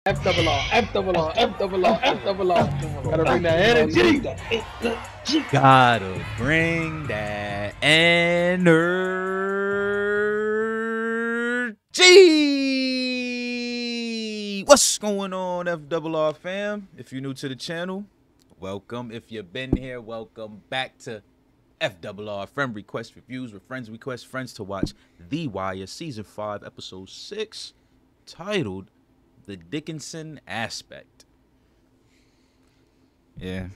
F double R, F double R, F double R, F double R. Gotta bring that energy. Gotta bring that energy. What's going on, FRR fam? If you're new to the channel, welcome. If you've been here, welcome back to FRR Friend Request Reviews, where friends request friends to watch The Wire Season 5, Episode 6, titled The Dickinson Aspect. Yeah,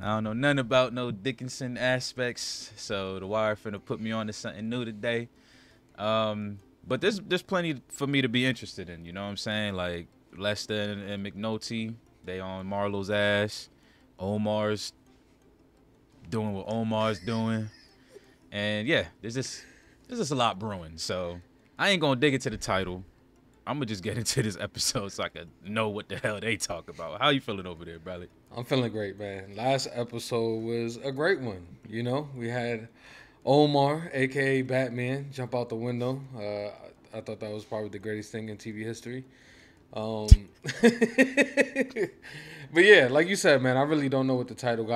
I don't know nothing about no Dickinson aspects, so The Wire finna put me on to something new today. But there's plenty for me to be interested in, you know what I'm saying? Like, Lester and McNulty, they on Marlo's ass. Omar's doing what Omar's doing. And yeah, there's just a lot brewing, so I ain't gonna dig into the title. I'm gonna just get into this episode so I can know what the hell they talk about. How you feeling over there, Bralik? I'm feeling great, man. Last episode was a great one. You know, we had Omar, aka Batman, jump out the window. I thought that was probably the greatest thing in TV history. But yeah, like you said, man, I really don't know what the title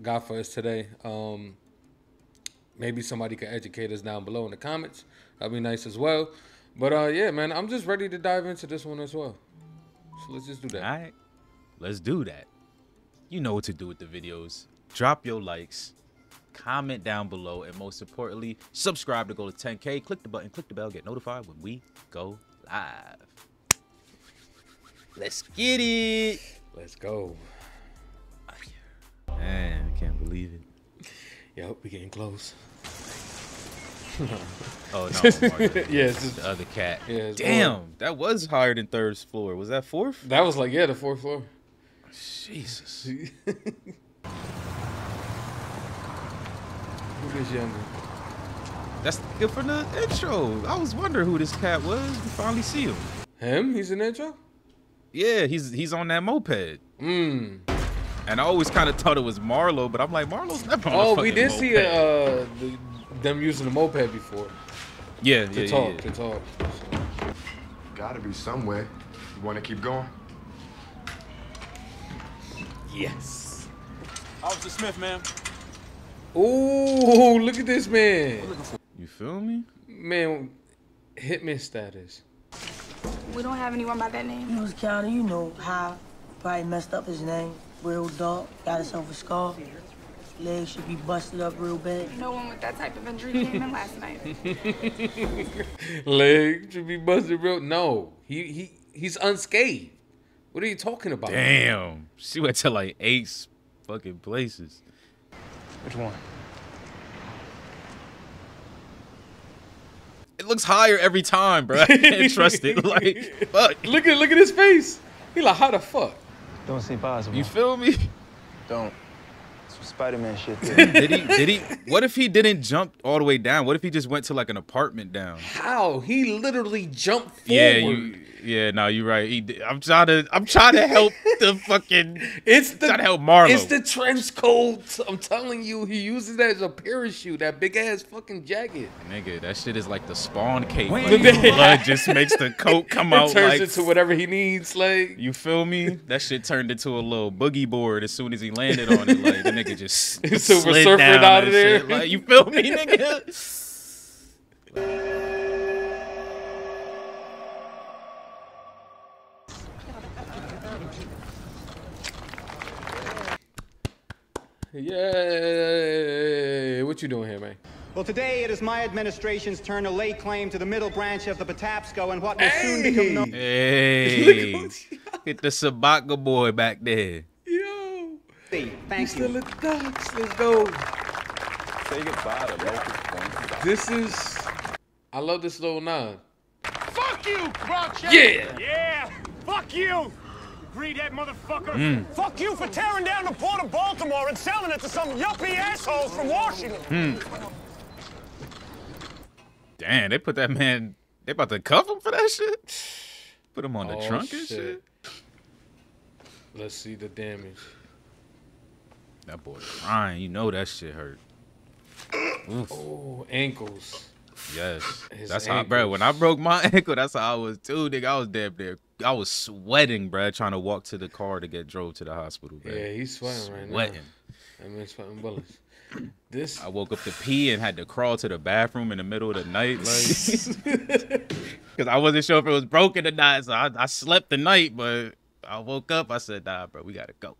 got for us today. Maybe somebody can educate us down below in the comments. That'd be nice as well. But yeah, man, I'm just ready to dive into this one as well. So let's just do that. All right, let's do that. You know what to do with the videos. Drop your likes, comment down below, and most importantly, subscribe to go to 10K. Click the button, click the bell, get notified when we go live. Let's get it. Let's go. Man, I can't believe it. Yep, we getting close. Oh no, yeah, it's just the other cat. Yeah, damn, that was higher than third floor. Was that fourth? That was like, yeah, the fourth floor. Jesus. Who is younger? That's good for the intro. I was wondering who this cat was. We finally see him. Him? He's in the intro? Yeah, he's on that moped. Mm. And I always kind of thought it was Marlo, but I'm like, Marlo's never on a we did moped. see them using the moped before. Yeah, to talk. So. Gotta be somewhere. You want to keep going? Yes. Officer Smith, ma'am. Ooh, look at this man. You feel me? Man, hitman status. We don't have anyone by that name. He was counting, you know how. Probably messed up his name. Real dog. Got himself a scar. Legs should be busted up real bad. No one with that type of injury came in last night. Legs should be busted real. No, he's unscathed. What are you talking about? Damn. She went to like 8 fucking places. Which one? It looks higher every time, bro. I can't trust it. Like, fuck. Look at his face. He like, how the fuck? Don't seem possible. You feel me? Don't. Some Spider-Man shit. Did he? What if he didn't jump all the way down? What if he just went to like an apartment down? How? He literally jumped forward. No, you're right. He did. I'm trying to help the fucking. Trying to help Marlo. It's the trench coat. I'm telling you, he uses that as a parachute. That big ass fucking jacket. Nigga, that shit is like the Spawn cape. Like, blood just makes the coat come out. It turns like, into whatever he needs. Like, you feel me? That shit turned into a little boogie board as soon as he landed on it. Like, the nigga just Silver slid Surfer down out of and there. shit. Like, you feel me, nigga? Yay! What you doing here, man? Well, today it is my administration's turn to lay claim to the middle branch of the Patapsco and what will soon become known. Hey, hit the Sabaka boy back there. Yo! Thank you. Let's go. Say goodbye to Locust Point. This is... I love this little nod. Fuck you, Groucho! Yeah! Yeah! Fuck you! Greedhead motherfucker! Fuck you for tearing down the port of Baltimore and selling it to some yuppie assholes from Washington! Damn, they put that man. They about to cuff him for that shit. Put him on the trunk and shit. Let's see the damage. That boy crying. You know that shit hurt. Oof. Oh, ankles. Yes. His That's how, bro. When I broke my ankle, that's how I was too, nigga. I was damn near I was sweating, bro, trying to walk to the car to get drove to the hospital, bro. Yeah, he's sweating right now. Sweating. I mean, sweating bullets. This. I woke up to pee and had to crawl to the bathroom in the middle of the night, like, because I wasn't sure if it was broken or not. So I slept the night, but I woke up. I said, "Nah, bro, we gotta go."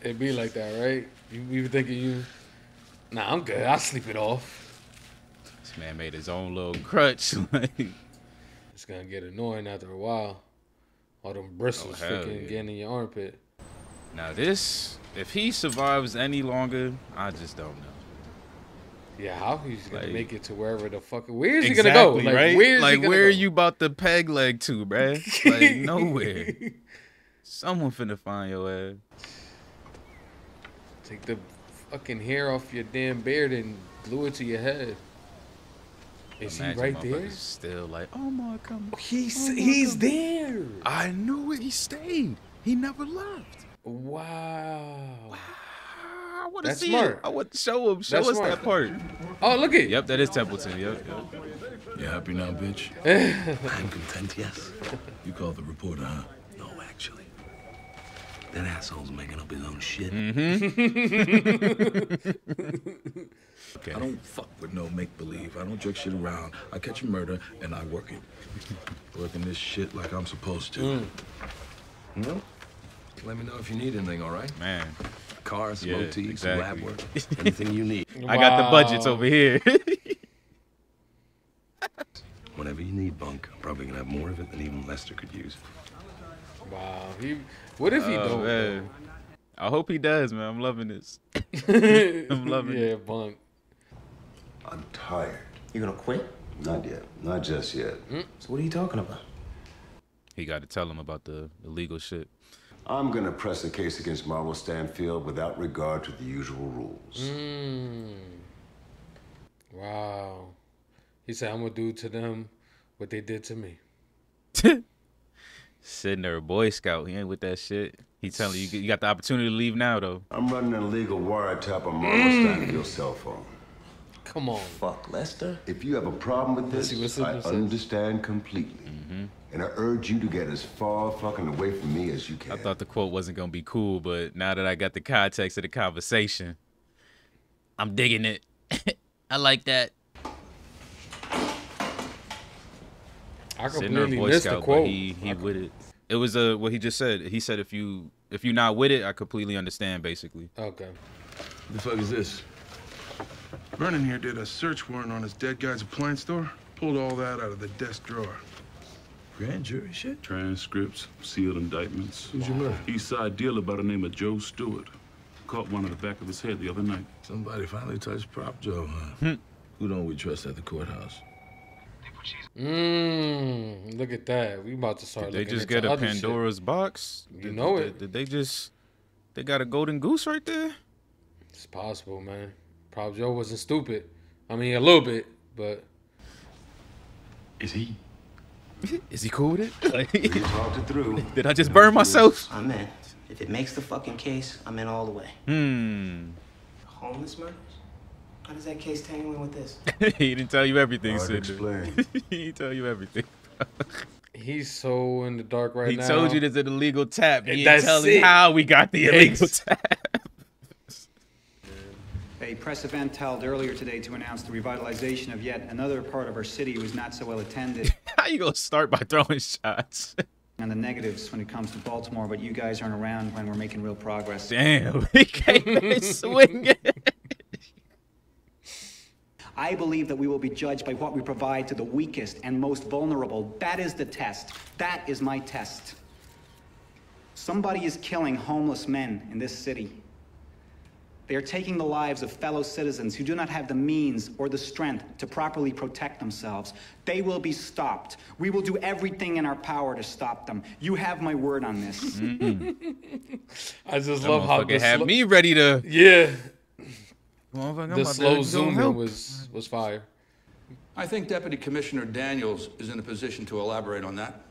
It be like that, right? You thinking you? Nah, I'm good. I'll sleep it off. This man made his own little crutch. It's gonna get annoying after a while. All them bristles freaking getting in your armpit. Now this, if he survives any longer, I just don't know. Yeah, how he's gonna Like, make it to wherever the fuck? Where is he gonna go? Like, right? where is like he gonna where go? are you about to peg leg to, bruh? Like nowhere. Someone finna find your ass. Take the fucking hair off your damn beard and glue it to your head. Is Imagine he right there? motherfuckers Still like, oh my god. He's there. I knew it. He stayed. He never left. Wow. I want to That's see smart. it. I want to show him. Show That's us smart. that part. Oh, look it. Yep, that is Templeton. Yep. You happy now, bitch? I'm content, yes. You called the reporter, huh? No, actually. That asshole's making up his own shit. I don't fuck with no make-believe. I don't jerk shit around. I catch a murder, and I work it. Working this shit like I'm supposed to. No? Let me know if you need anything, all right? Man. Cars, some Yeah, OT, exactly. some lab work, anything you need. I got the budgets over here. Whatever you need, Bunk. I'm probably gonna have more of it than even Lester could use. Wow. What if he don't? Man. I hope he does, man. I'm loving this. I'm loving it. Yeah, Bunk. I'm tired. You gonna quit? Not yet. Not just yet. So what are you talking about? He got to tell him about the illegal shit. I'm gonna press a case against Marlo Stanfield without regard to the usual rules. Wow. He said, I'm gonna do to them what they did to me. Sitting there, a Boy Scout. He ain't with that shit. He telling you, you got the opportunity to leave now, though. I'm running an illegal wiretap on Marlo Stanfield's cell phone. Come on. Fuck, Lester. If you have a problem with this, I understand completely. And I urge you to get as far fucking away from me as you can. I thought the quote wasn't going to be cool, but now that I got the context of the conversation, I'm digging it. I like that. I completely missed the quote. But he with it. It was what he just said. He said if you're not with it, I completely understand, basically. Okay. The fuck is this? Vernon here did a search warrant on his dead guy's appliance store. Pulled all that out of the desk drawer. Grand jury shit? Transcripts, sealed indictments. Who's your man? East Side dealer by the name of Joe Stewart. Caught one at the back of his head the other night. Somebody finally touched Prop Joe, huh? Who don't we trust at the courthouse? Look at that. We about to start Did they looking just into get a other Pandora's shit. box? You know it. Did they got a golden goose right there? It's possible, man. Prop Joe wasn't stupid. I mean, a little bit, but... Is he? Is he cool with it? Like, You talked it through. did I just burn myself? I'm in. If it makes the fucking case, I'm in all the way. Homeless murders? How does that case tangle in with this? He didn't tell you everything, Hard to Sidney. explain. He didn't tell you everything. He's so in the dark right He now. told you there's an illegal tap. He That's didn't tell you it. how we got the illegal tap. A press event held earlier today to announce the revitalization of yet another part of our city was not so well attended. How you gonna start by throwing shots? And the negatives when it comes to Baltimore, but you guys aren't around when we're making real progress. Damn, he came in swinging. I believe that we will be judged by what we provide to the weakest and most vulnerable. That is the test. That is my test. Somebody is killing homeless men in this city. They are taking the lives of fellow citizens who do not have the means or the strength to properly protect themselves. They will be stopped. We will do everything in our power to stop them. You have my word on this. I just love how the had me ready to. Yeah. The slow zoom in was fire. I think Deputy Commissioner Daniels is in a position to elaborate on that.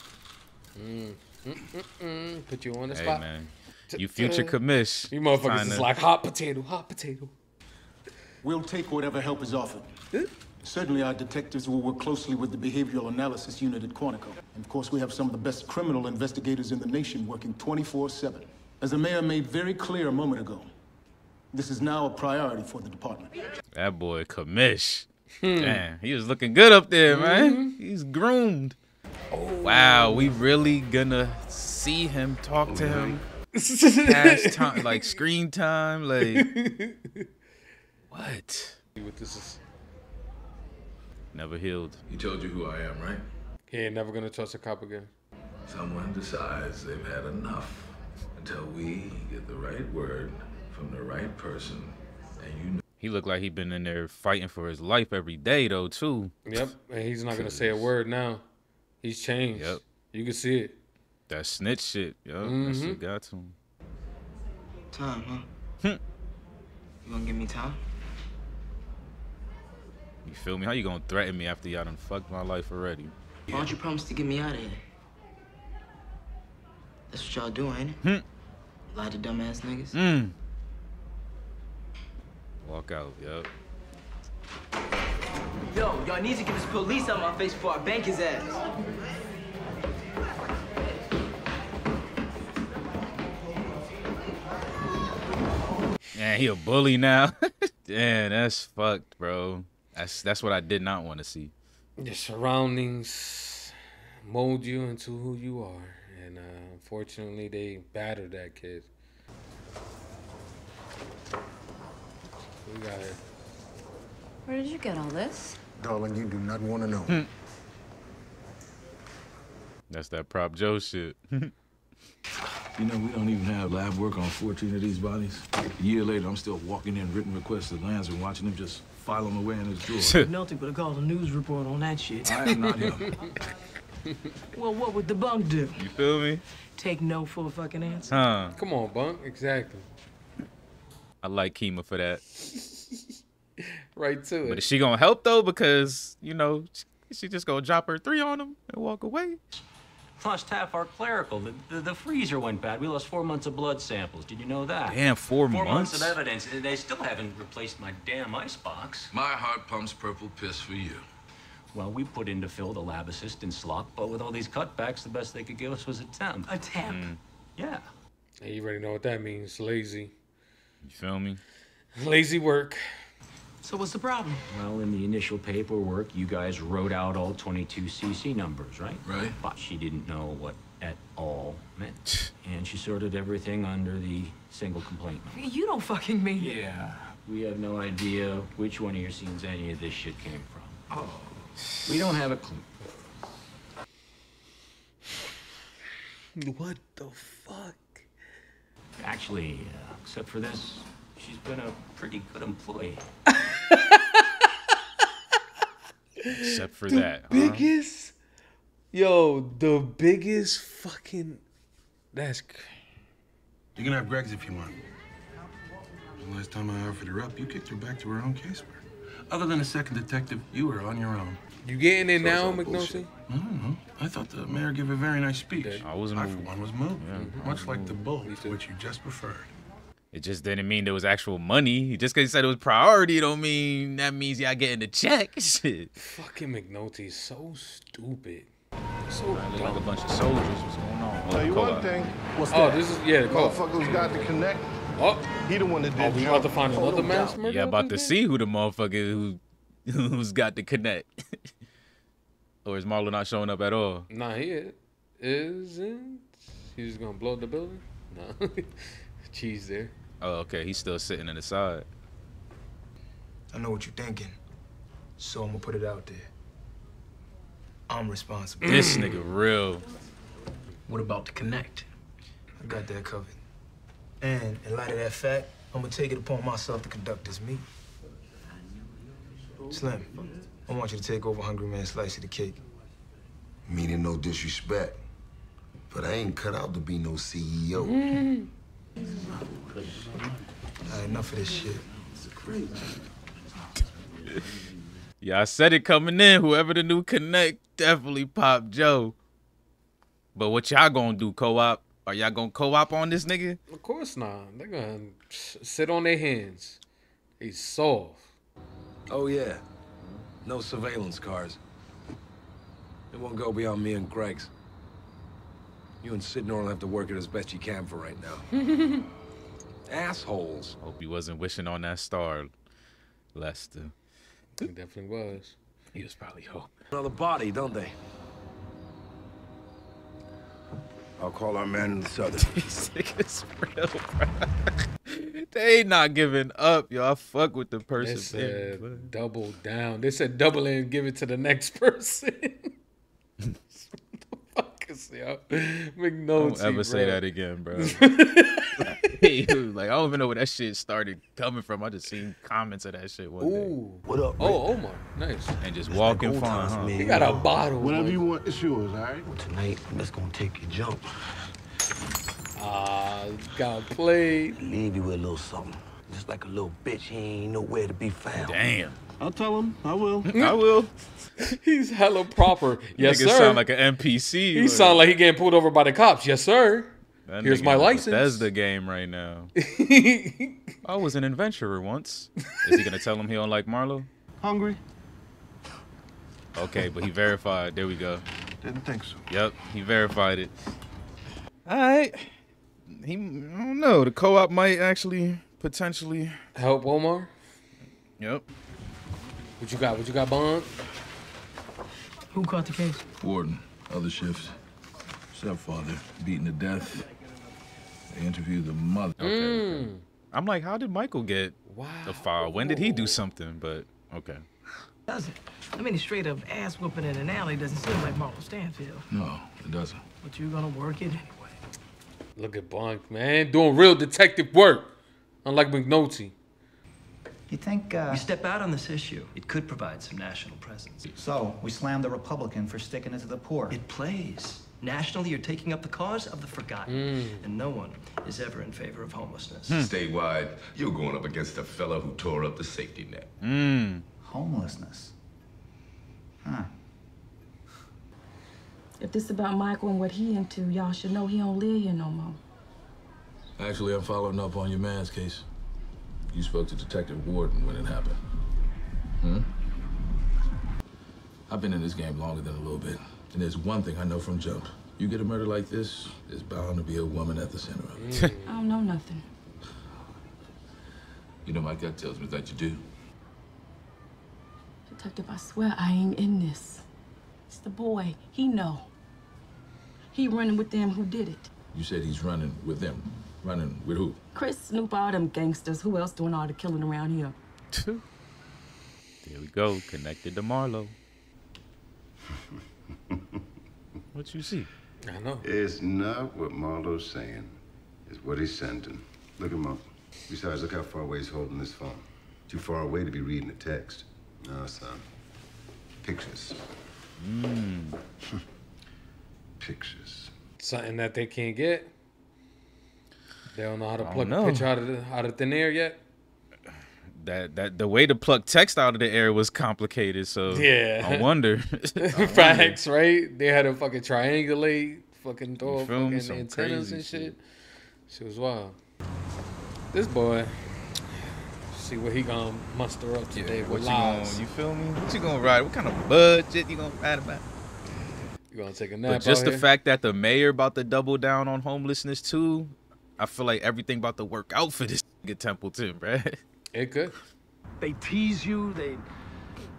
Put you on the Hey, spot. man. You future commish. You motherfuckers is like hot potato, hot potato. We'll take whatever help is offered. Certainly, our detectives will work closely with the behavioral analysis unit at Quantico. And of course, we have some of the best criminal investigators in the nation working 24/7. As the mayor made very clear a moment ago, this is now a priority for the department. That boy Kamish. Damn, he was looking good up there, man. He's groomed. Wow, we really gonna see him talk to him? Past time, like screen time, like what? What this is? Never healed. He told you who I am, right? He ain't never gonna trust a cop again. Someone decides they've had enough until we get the right word from the right person, and you know. He looked like he been in there fighting for his life every day, though, too. Yep, and he's not gonna say a word now. He's changed. Yep. You can see it. That snitch shit, yo. That shit got to him. Time, huh? You gonna give me time? You feel me? How you gonna threaten me after y'all done fucked my life already? Why don't you promise to get me out of here? That's what y'all doing, ain't it? Lie to dumbass niggas. Walk out, yo. Yo, y'all need to get this police out my face before I bank his ass. Man, he a bully now. Damn, that's fucked, bro. That's what I did not want to see. Your surroundings mold you into who you are, and unfortunately, they battered that kid. We got it. Where did you get all this? Darling, you do not want to know. That's that Prop Joe shit. You know, we don't even have lab work on 14 of these bodies. A year later, I'm still walking in written requests to Lance and watching him just file them away in his drawer. Nothing but a call a news report on that shit. I am not him. Well, what would the bunk do? You feel me? Take no for a fucking answer. Huh. Come on, Bunk. Exactly. I like Kima for that. Right to it. But is she gonna help though? Because, you know, she just gonna drop her 3 on him and walk away. Lost half our clerical. The freezer went bad. We lost 4 months of blood samples. Did you know that? Damn, 4 4 months months? of evidence. They still haven't replaced my damn icebox. My heart pumps purple piss for you. Well, we put in to fill the lab assistant slot, but with all these cutbacks, the best they could give us was a temp. A temp? Yeah. And you already know what that means. Lazy. You feel me? Lazy work. So what's the problem? Well, in the initial paperwork, you guys wrote out all 22 CC numbers, right? Right. But she didn't know what at all meant. And she sorted everything under the single complaint number. You don't fucking mean it. Yeah. We have no idea which one of your scenes any of this shit came from. Oh. We don't have a clue. What the fuck? Actually, except for this, she's been a pretty good employee. Except for the that. Biggest, yo, the biggest fucking. That's. You can have Greg's if you want. The last time I offered her up, you kicked her back to her own casework. Other than a second detective, you were on your own. You getting in now, McNulty? I don't know. I thought the mayor gave a very nice speech. I was for moved. one, was moved. Yeah. Much like the bull, which you just preferred. It just didn't mean there was actual money. Just because he said it was priority don't mean that means y'all getting the check. Shit. Fucking McNulty is so stupid. So Look like a bunch of soldiers. What's going on? Tell you one thing. What's Oh, that? this is the call. Motherfucker who's got to connect. Oh, he the one that did. Oh, we about to find another mass murderer? Yeah, about to see who the motherfucker who's got the connect. Or is Marlo not showing up at all? Nah, he isn't. He's just gonna blow up the building? No. Cheese there. Oh, okay. He's still sitting in the side. I know what you're thinking, so I'm gonna put it out there. I'm responsible. This nigga real. What about the connect? I got that covered. And in light of that fact, I'm gonna take it upon myself to conduct this meeting. Slim, I want you to take over Hungry Man's slice of the cake. Meaning no disrespect, but I ain't cut out to be no CEO. All right, enough of this shit. Yeah, I said it coming in. Whoever the new connect definitely Pop Joe. But what y'all gonna do, co-op? Are y'all gonna co-op on this nigga? Of course not. They're gonna sit on their hands. He's soft. Oh, yeah. No surveillance cars. It won't go beyond me and Greg's. You and Sidnor will have to work it as best you can for right now. Assholes. Hope he wasn't wishing on that star, Lester. He definitely was. He was probably hoping. Another body, don't they? I'll call our man in the southern. He's sick as real, bro. They ain't not giving up, yo. I fuck with the person. They said double down. They said double and give it to the next person. What the fuck is yo? McNulty, Don't ever bro. say that again, bro. Like, I don't even know where that shit started coming from. I just seen comments of that shit one day. What up, Oh, Omar. Nice. And just walking fine, huh? He got a bottle. Whatever you want, it's yours, all right? Well, tonight, let's gonna take your jump. Got played. Leave you with a little something. Just like a little bitch, he ain't nowhere to be found. Damn. I'll tell him. I will. I will. He's hella proper. Yes, Nigga sir. sound like an NPC. He sound like he getting pulled over by the cops. Yes, sir. That Here's nigga my in the license. Bethesda game right now. I was an adventurer once. Is he gonna tell him he don't like Marlo? Hungry? Okay, but he verified. There we go. Didn't think so. Yep, he verified it. All right. I don't know. The co-op might actually potentially help Omar. Yep. What you got? What you got, Bond? Who caught the case? Warden, other shifts. Stepfather, beaten to death. They interviewed the mother. Okay. I'm like, how did Michael get the file? When did he do something? But okay. Does it? I mean, straight up ass whooping in an alley doesn't seem like Marlo Stanfield. No, it doesn't. But you're gonna work it anyway. Look at Bond, man. Doing real detective work. Unlike McNulty. You think, We step out on this issue. It could provide some national presence. So, we slam the Republican for sticking it to the poor. It plays. Nationally, you're taking up the cause of the forgotten. And no one is ever in favor of homelessness. Statewide, you're going up against a fella who tore up the safety net. Homelessness. Huh. If this about Michael and what he into, y'all should know he don't live here no more. Actually, I'm following up on your man's case. You spoke to Detective Warden when it happened. I've been in this game longer than a little bit. And there's one thing I know from jump. You get a murder like this, there's bound to be a woman at the center of it. I don't know nothing. You know, my gut tells me that you do. Detective, I swear I ain't in this. It's the boy. He know. He running with them who did it. You said he's running with them. Running with who? Chris, Snoop, all them gangsters. Who else doing all the killing around here? There we go. Connected to Marlo. What you see? I know. It's not what Marlo's saying. It's what he's sending. Look him up. Besides, look how far away he's holding this phone. Too far away to be reading the text. No, son. Pictures. Pictures. Something that they can't get. They don't know how to I pluck don't a know. picture out of thin air yet. That the way to pluck text out of the air was complicated, so Yeah. I wonder. Facts, right? They had to fucking triangulate, fucking throw You feel me? fucking Some antennas crazy and shit. shit. Shit was wild. This boy, see what he gonna muster up today What with you gonna, lies. you feel me? What you gonna ride? What kind of budget you gonna ride about? You gonna take a nap But just out the here? fact that the mayor about to double down on homelessness too, I feel like everything about to work out for this nigga Templeton, bruh. It could. They tease you,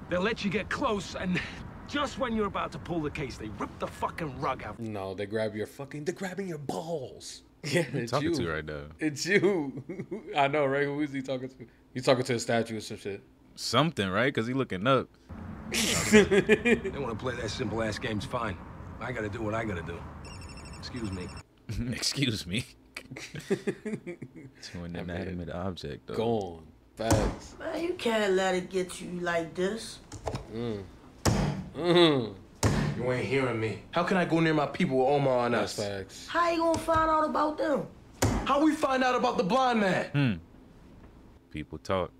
they'll let you get close, and just when you're about to pull the case, they rip the fucking rug out. No, they grab your fucking. They're grabbing your balls. Yeah, Who you it's talking you to right now? It's you. I know, right? Who is he talking to? He's talking to a statue or some shit. Something, right? Because he looking up. They want to play that simple ass game's fine. I gotta do what I gotta do. Excuse me. Excuse me. To an inanimate object, though. Gone. Facts. Man, you can't let it get you like this. You ain't hearing me. How can I go near my people with Omar on us? Facts. How you gonna find out about them? How we find out about the blind man? People talk.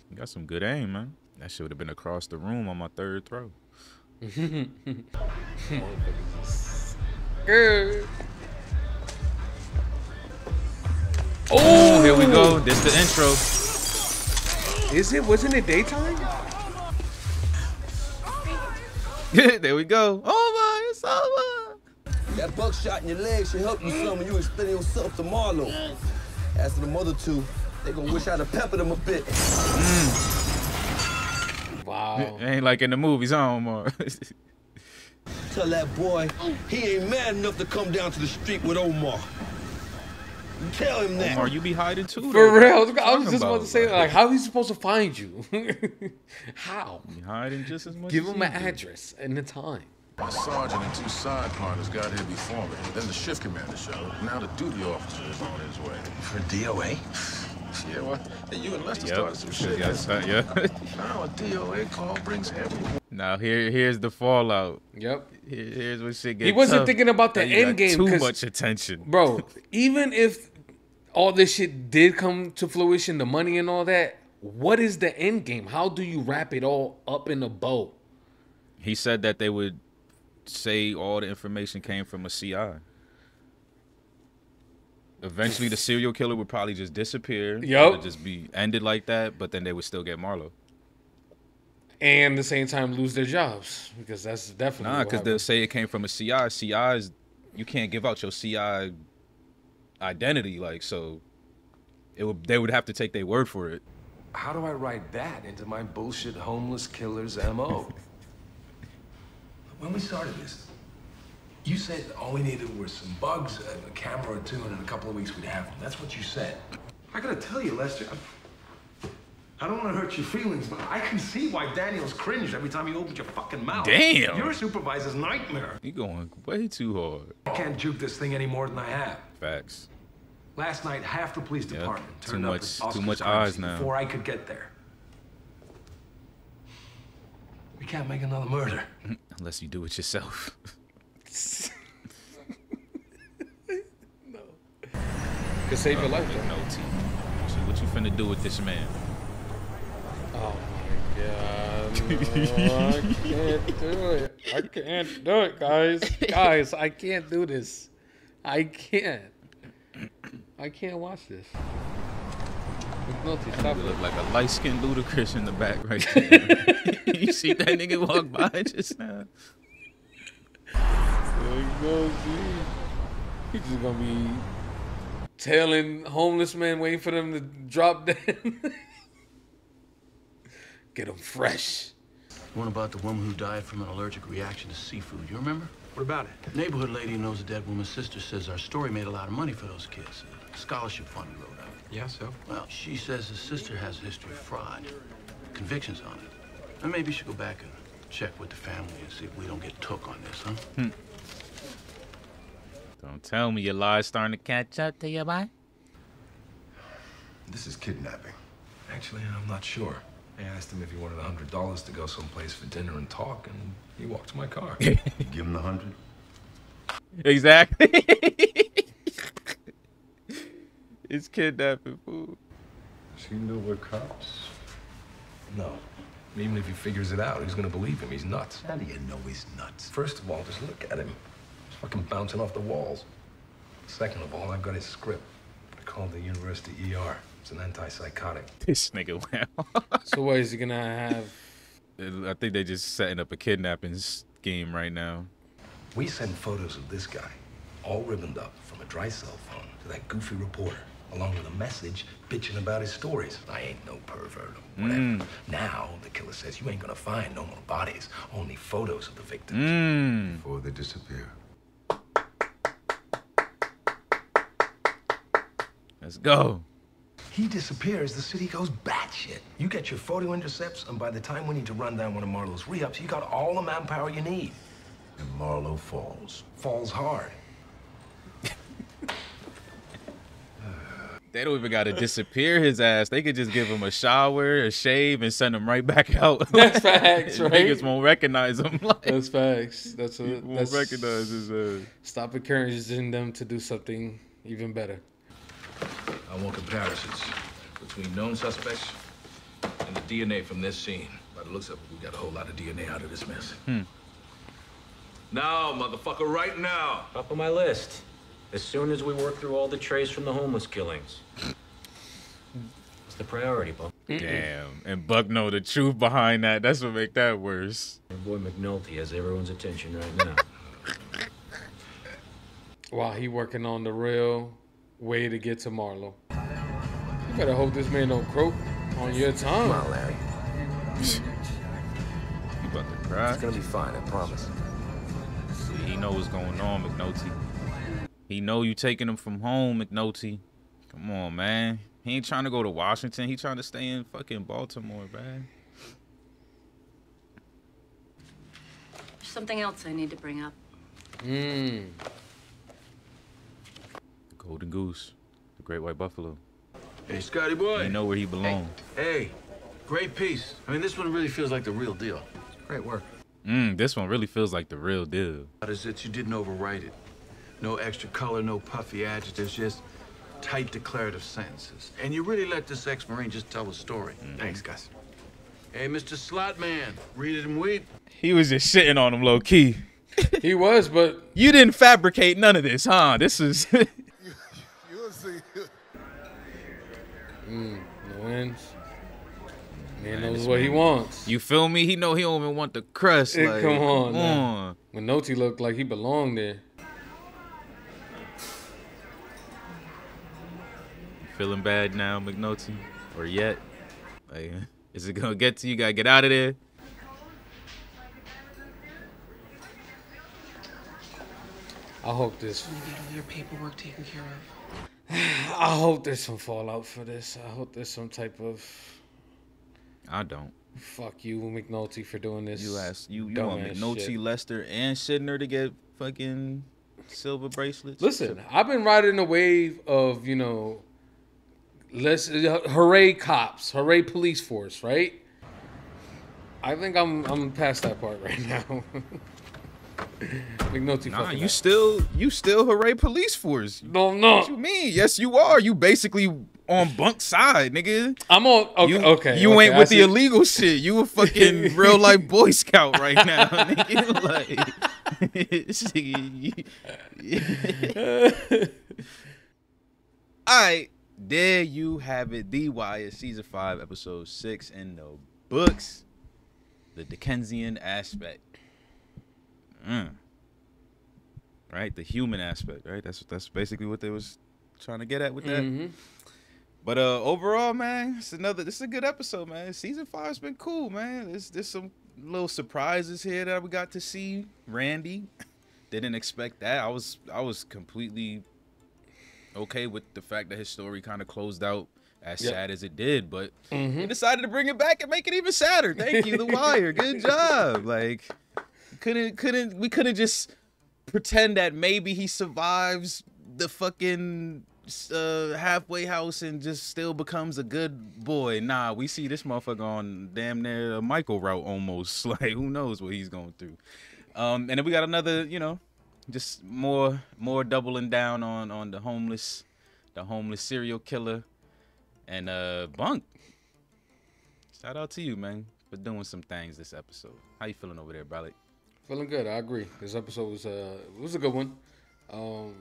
You got some good aim, man. That shit would have been across the room on my third throw. Oh, here we go. This the intro. Wasn't it daytime? There we go. Over. It's over. That buckshot in your leg should help you some when you explain yourself to Marlo. As for the mother two, they gonna wish I'd have peppered them a bit. Wow. It ain't like in the movies, huh, Omar? Tell that boy he ain't mad enough to come down to the street with Omar. Tell him that. Omar, you be hiding too. For though. real, I Talking was just about to say, like, how he's supposed to find you? How? You hiding just as much. Give as him an he do. address and the time. My sergeant and 2 side partners got here before me. Then the shift commander showed. Now the duty officer is on his way. For DOA? Yeah, well, hey, you and Lester Yep. started some shit. Yeah. Now a DOA call brings everyone. Now here's the fallout. Yep. Here's what shit gets He wasn't tough. thinking about the Now you end got game. Too 'cause- much attention, bro. Even if all this shit did come to fruition, the money and all that, what is the end game? How do you wrap it all up in a bow? He said that they would say all the information came from a CI. Eventually, the serial killer would probably just disappear. Yup. It would just be ended like that, but then they would still get Marlo. And at the same time lose their jobs, because that's definitely Nah, what because they'll happened. say it came from a CI. CIs, you can't give out your CI identity, like, so they would have to take their word for it. How do I write that into my bullshit homeless killer's MO? When we started this, you said all we needed were some bugs, a camera or two, and in a couple of weeks we'd have them. That's what you said. I gotta tell you, Lester, I don't want to hurt your feelings, but I can see why Daniels cringed every time you opened your fucking mouth. Damn. You're a supervisor's nightmare. You going way too hard. I can't juke this thing any more than I have. Facts. Last night, half the police department Too turned up much- at too Oscar's much crime eyes scene now. before I could get there. We can't make another murder. Unless you do it yourself. Could save your life, though. No T. So what you finna do with this man? Oh my god. No, I can't do it. I can't do it, guys. Guys, I can't do this. I can't watch this. McNulty, stop You it. look like a light-skinned Ludacris in the back right there. You see that nigga walk by just now? There you go, see. He's just gonna be tailing homeless men, waiting for them to drop down. Get them fresh. One about the woman who died from an allergic reaction to seafood. You remember? What about it? Neighborhood lady who knows the dead woman's sister says our story made a lot of money for those kids. A scholarship fund we wrote out. Yeah, so? Well, she says his sister has a history of fraud. Convictions on it. And maybe you should go back and check with the family and see if we don't get took on this, huh? Don't tell me your lies starting to catch up to you, boy. This is kidnapping. Actually, I'm not sure. I asked him if he wanted $100 to go someplace for dinner and talk, and he walked to my car. You give him the 100? Exactly. It's kidnapping, fool. She knew we're cops. No. Even if he figures it out, who's gonna believe him? He's nuts. How do you know he's nuts? First of all, just look at him. He's fucking bouncing off the walls. Second of all, I've got his script. I called the university ER. It's an antipsychotic. This nigga went. So what is he gonna have? I think they just setting up a kidnapping scheme right now. We send photos of this guy, all ribboned up, from a dry cell phone to that goofy reporter, along with a message bitching about his stories. I ain't no pervert or whatever. Now, the killer says you ain't gonna find no more bodies, only photos of the victims. Before they disappear. Let's go. He disappears, the city goes batshit. You get your photo intercepts, and by the time we need to run down one of Marlowe's re-ups, you got all the manpower you need. And Marlowe falls. Falls hard. They don't even gotta disappear his ass. They could just give him a shower, a shave, and send him right back out. That's facts, right? Niggas won't recognize him. Like, That's facts. That's what. won't recognize his ass. Stop encouraging them to do something even better. I want comparisons between known suspects and the DNA from this scene. By the looks of it, we got a whole lot of DNA out of this mess. Now, motherfucker, right now. Up on my list. As soon as we work through all the trace from the homeless killings. the priority, Buck. Damn. And Buck know the truth behind that. That's what make that worse. Our boy McNulty has everyone's attention right now. While he working on the real way to get to Marlowe. You better hope this man don't croak on your time. Come on, Larry. You about to cry? It's gonna be fine, I promise. See, he know what's going on, McNulty. He know you taking him from home, McNulty. Come on, man. He ain't trying to go to Washington. He trying to stay in fucking Baltimore, man. There's something else I need to bring up. Golden Goose, the Great White Buffalo. Hey, Scotty boy. You know where he belongs. Hey, great piece. I mean, this one really feels like the real deal. Great work. This one really feels like the real deal. Is that you didn't overwrite it. No extra color, no puffy adjectives, just tight declarative sentences. And you really let this ex-Marine just tell the story. Thanks, guys. Hey, Mr. Slotman, read it and weep. He was just shitting on him low key. He was, but you didn't fabricate none of this, huh? This is. You'll see. No ends. Man knows what he wants. You feel me? He know he don't even want the crust. Like, come on. Come on. McNulty looked like he belonged there. Feeling bad now, McNulty? Or yet? Like, is it gonna get to you? Gotta get out of there. I hope this. You get all your paperwork taken care of. I hope there's some fallout for this. I hope there's some type of. I don't. Fuck you, McNulty, for doing this. You want McNulty, shit. Lester, and Shidner to get fucking silver bracelets? Listen, I've been riding the wave of, you know, hooray cops, hooray police force, right? I think I'm past that part right now. McNulty, nah, you still hooray police force. No. What you mean? Yes, you are. You basically on Bunk's side, nigga. I'm on. Okay, You ain't with the illegal shit. You a fucking real life Boy Scout right now, nigga. Like, all right, there you have it. The Wire, season 5, episode 6 in the books. The Dickensian aspect. Right, the human aspect, right? That's basically what they was trying to get at with that. But overall, man, this is a good episode, man. Season 5's been cool, man. There's some little surprises here that we got to see. Randy, didn't expect that. I was completely okay with the fact that his story kind of closed out as sad as it did, but he decided to bring it back and make it even sadder. Thank you, The Wire. Good job. Like, we couldn't just pretend that maybe he survives the fucking halfway house and just still becomes a good boy. Nah, we see this motherfucker on damn near a Michael route almost. Like, who knows what he's going through. And then we got another, you know, just more doubling down on the homeless serial killer. And Bunk, shout out to you, man, for doing some things this episode. How you feeling over there, Bralik? Feeling good. I agree. This episode was a good one. Of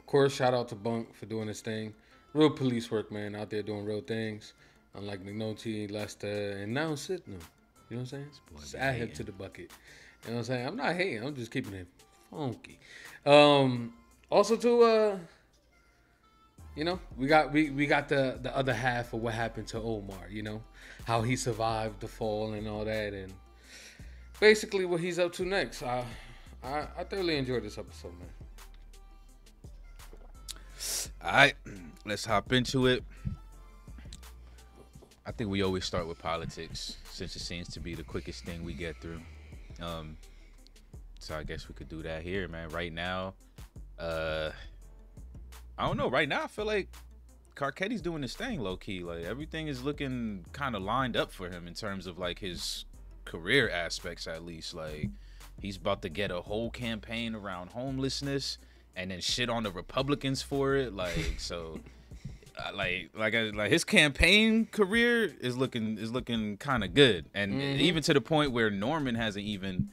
course, shout out to Bunk for doing his thing. Real police work, man, out there doing real things. Unlike McNulty, Lester, and now Sidney. You know what I'm saying? Just add him to the bucket. You know what I'm saying? I'm not hating. I'm just keeping it funky. Also, too, you know, we got the other half of what happened to Omar. You know, how he survived the fall and all that, and basically what he's up to next. I thoroughly enjoyed this episode, man. All right, let's hop into it. I think we always start with politics since it seems to be the quickest thing we get through. So I guess we could do that here, man. Right now, I don't know. Right now, I feel like Carcetti's doing his thing low key. Like, everything is looking kind of lined up for him in terms of like his career aspects, at least. Like, he's about to get a whole campaign around homelessness and then shit on the Republicans for it. Like, so like his campaign career is looking kind of good. And even to the point where Norman hasn't even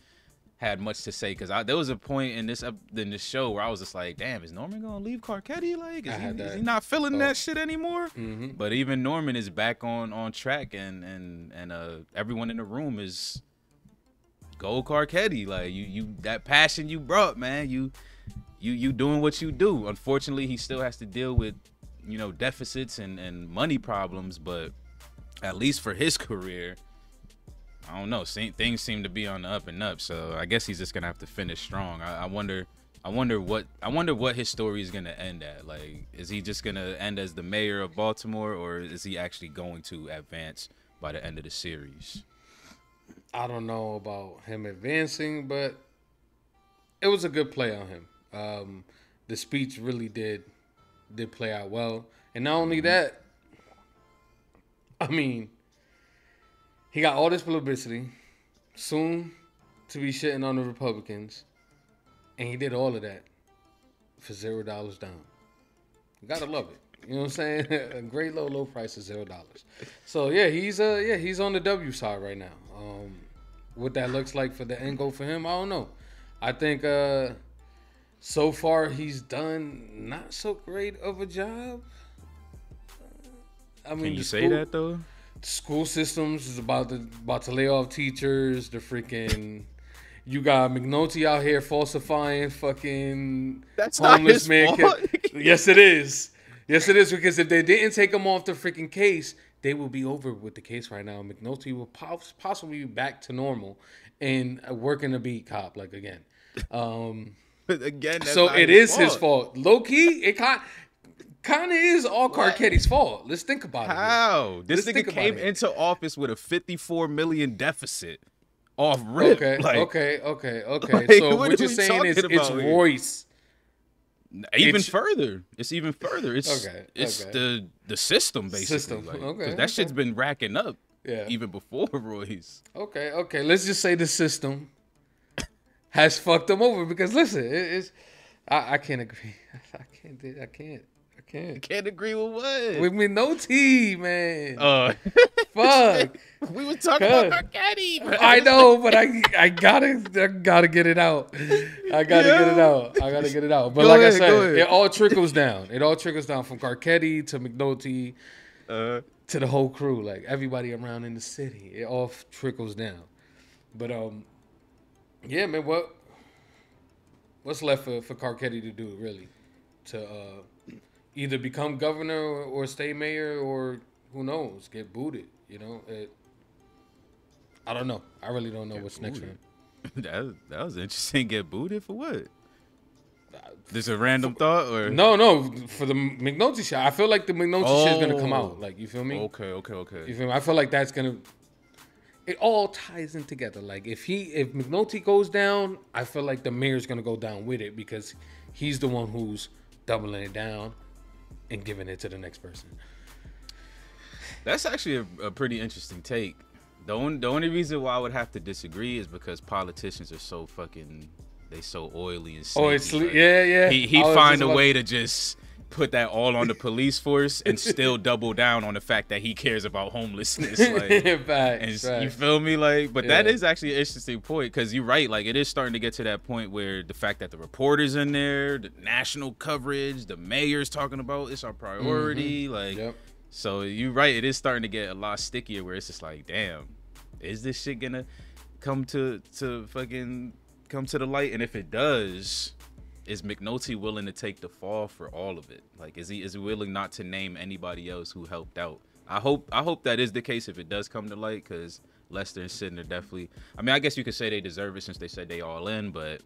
had much to say, because there was a point in this show where I was just like, damn, is Norman gonna leave Carcetti? Like, is he not feeling that shit anymore? Mm-hmm. But even Norman is back on track, and everyone in the room is go Carcetti. Like, you that passion you brought, man, you doing what you do. Unfortunately, he still has to deal with, you know, deficits and money problems, but at least for his career, I don't know. Things seem to be on the up and up. So I guess he's just gonna have to finish strong. I wonder what his story is gonna end at. Like, is he just gonna end as the mayor of Baltimore, or is he actually going to advance by the end of the series? I don't know about him advancing, but it was a good play on him. The speech really did play out well, and not only that, I mean, he got all this publicity, soon to be shitting on the Republicans, and he did all of that for $0 down. You gotta love it. You know what I'm saying? A great low price of $0. So yeah, he's on the W side right now. What that looks like for the end goal for him, I don't know. I think so far he's done not so great of a job. I mean, can you say that though? School systems is about to lay off teachers. The freaking you got McNulty out here falsifying fucking That's homeless not his man. fault. Yes, it is. Yes, it is, because if they didn't take him off the freaking case, they will be over with the case right now. McNulty will possibly be back to normal and working a beat cop like again. But again, that's so not it his is his fault. Low key, it kind of is all Carcetti's fault. Let's think about it. How? This nigga came into office with a $54 million deficit off rip. Okay, like, okay. Like, So what what are you're we saying is talking it's about here? Royce. It's further. It's even further. It's the system basically. System. Like, Okay, 'cause that shit's been racking up. Yeah. Even before Royce. Okay. Let's just say the system has fucked them over, because listen, I can't agree. I can't. Can't agree with what? With McNulty, man. Fuck. We were talking about Carcetti. I know, but I gotta get it out. I gotta get it out. But Go like ahead, I go said, ahead. it all trickles down. It all trickles down from Carcetti to McNulty to the whole crew, like everybody around in the city. It all trickles down. But yeah, man. What's left for Carcetti to do, really? To either become governor or stay mayor, or who knows, get booted. You know, I don't know. I really don't know what's next for him. That was interesting. Get booted for what? This a random thought, or no? For the McNulty shit, I feel like the McNulty shit is gonna come out. Like, you feel me? Okay. You feel me? I feel like that's gonna. It all ties in together. Like, if McNulty goes down, I feel like the mayor's gonna go down with it, because he's the one who's doubling it down and giving it to the next person. That's actually a pretty interesting take. The only reason why I would have to disagree is because politicians are so fucking, they so oily and snaky. Oh, it's like, yeah. He find a way to just put that all on the police force and still double down on the fact that he cares about homelessness. Like, facts. You feel me? Like, but that is actually an interesting point, because you're right. Like, it is starting to get to that point where the fact that the reporters in there, the national coverage, the mayor's talking about it's our priority. Like, so you're right. It is starting to get a lot stickier, where it's just like, damn, is this shit gonna come to the light? And if it does, is McNulty willing to take the fall for all of it? Like, is he willing not to name anybody else who helped out? I hope that is the case if it does come to light, because Lester and Sidney are definitely, I mean, I guess you could say they deserve it since they said they all in, but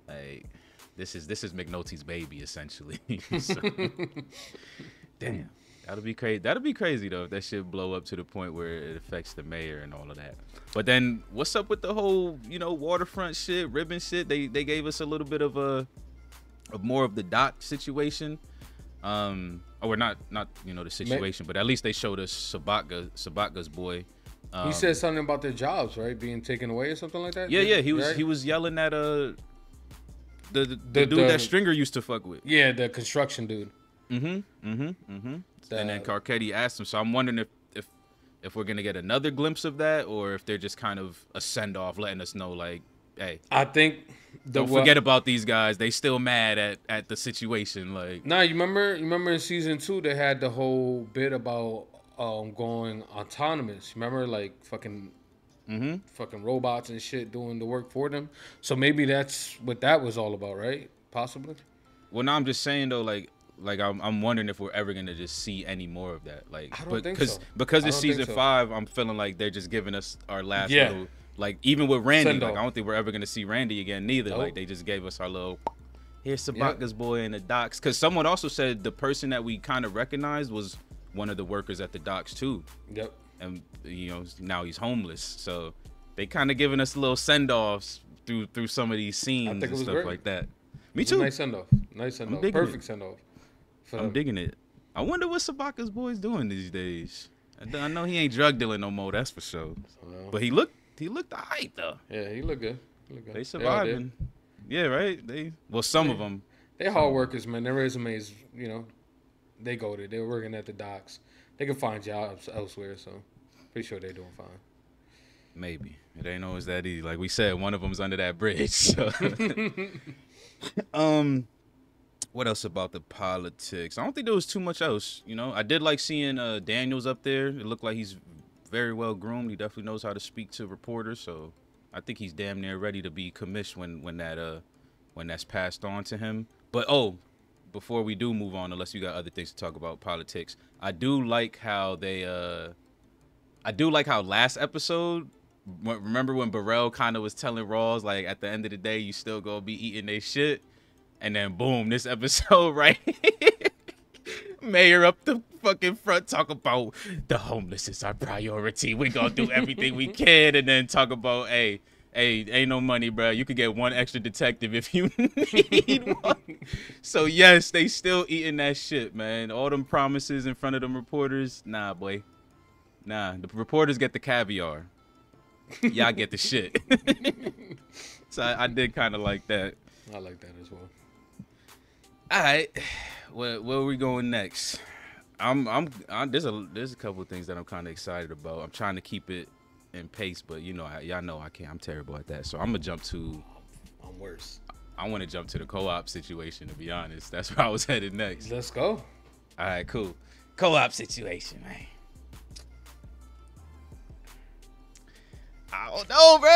like, this is McNulty's baby essentially. So, damn. That'll be crazy though if that shit blow up to the point where it affects the mayor and all of that. But then what's up with the whole, waterfront shit, ribbon shit? They gave us a little bit of more of the Doc situation. Or not the situation, but at least they showed us Sabatka's boy. He said something about their jobs, right, being taken away or something like that. Yeah. He was yelling at the dude that Stringer used to fuck with. Yeah, the construction dude. And then Carcetti asked him. So I'm wondering if we're gonna get another glimpse of that, or if they're just kind of a send off, letting us know like hey, I think don't forget about these guys. They still mad at the situation. Like, nah, you remember in season 2 they had the whole bit about going autonomous. Remember, like fucking robots and shit doing the work for them. So maybe that's what that was all about, right? Possibly. Well, now I'm just saying though, like I'm wondering if we're ever gonna just see any more of that. Like, I don't think so. Because it's I don't think season so. 5, I'm feeling like they're just giving us our last Yeah. little. Like, even with Randy, Send like off. I don't think we're ever gonna see Randy again neither. Nope. Like, they just gave us our little. Here's Sabaka's boy in the docks. Because someone also said the person that we kind of recognized was one of the workers at the docks too. Yep. And now he's homeless. So they kind of giving us little send-offs through some of these scenes I think it and was stuff great. like that. It Me was a too. nice send off. Nice send I'm off. digging Perfect it. send off. I'm digging it. I wonder what Sabaka's boy's doing these days. I know he ain't drug dealing no more. That's for sure. But he looked alright though. Yeah, he looked good. He looked good. They all surviving. did. Yeah, right. Some of them. They're hard workers, man. Their resumes, they go there. They're working at the docks. They can find jobs elsewhere, so pretty sure they're doing fine. Maybe. It ain't always that easy. Like we said, one of them's under that bridge. So. What else about the politics? I don't think there was too much else. I did like seeing Daniels up there. It looked like he's very well groomed. He definitely knows how to speak to reporters. So I think he's damn near ready to be commissioned when that's passed on to him. But before we do move on, unless you got other things to talk about politics, I do like how last episode. Remember when Burrell kind of was telling Rawls, like, at the end of the day, you still gonna be eating their shit? And then boom, this episode, right? Mayor up the fucking front talk about the homeless is our priority. We gonna do everything we can, and then talk about, hey, ain't no money, bro. You could get one extra detective if you need one. So yes, they still eating that shit, man. All them promises in front of them reporters, nah, boy. Nah, the reporters get the caviar. Y'all get the shit. So I did kind of like that. I like that as well. All right, where are we going next? There's a couple of things that I'm kind of excited about. I'm trying to keep it in pace, but y'all know I can't. I'm terrible at that. So I'm gonna jump to. I'm worse. I want to jump to the co-op situation. To be honest, that's where I was headed next. Let's go. All right, cool. Co-op situation, man. I don't know, bro.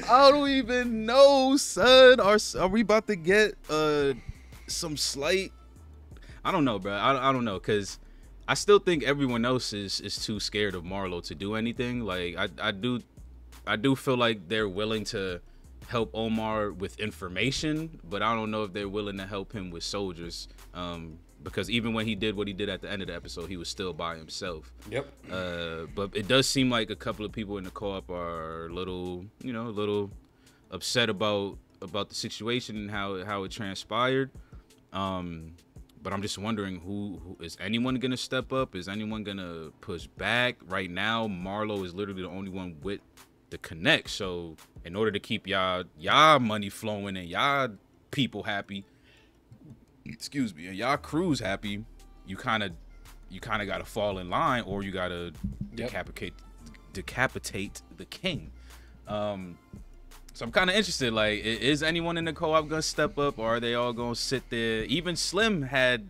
I don't even know, son. Are we about to get some slight? I don't know, bro. I don't know, because I still think everyone else is too scared of Marlo to do anything. Like I do feel like they're willing to help Omar with information, but I don't know if they're willing to help him with soldiers. Because even when he did what he did at the end of the episode, he was still by himself. Yep. But it does seem like a couple of people in the co-op are a little upset about the situation and how it transpired. But I'm just wondering who is anyone gonna step up? Is anyone gonna push back? Right now, Marlo is literally the only one with the connect. So in order to keep y'all money flowing and y'all people happy, excuse me, and y'all crews happy, you kind of gotta fall in line, or you gotta decapitate the king. So I'm kind of interested, like, is anyone in the co-op gonna step up, or are they all gonna sit there? Even Slim had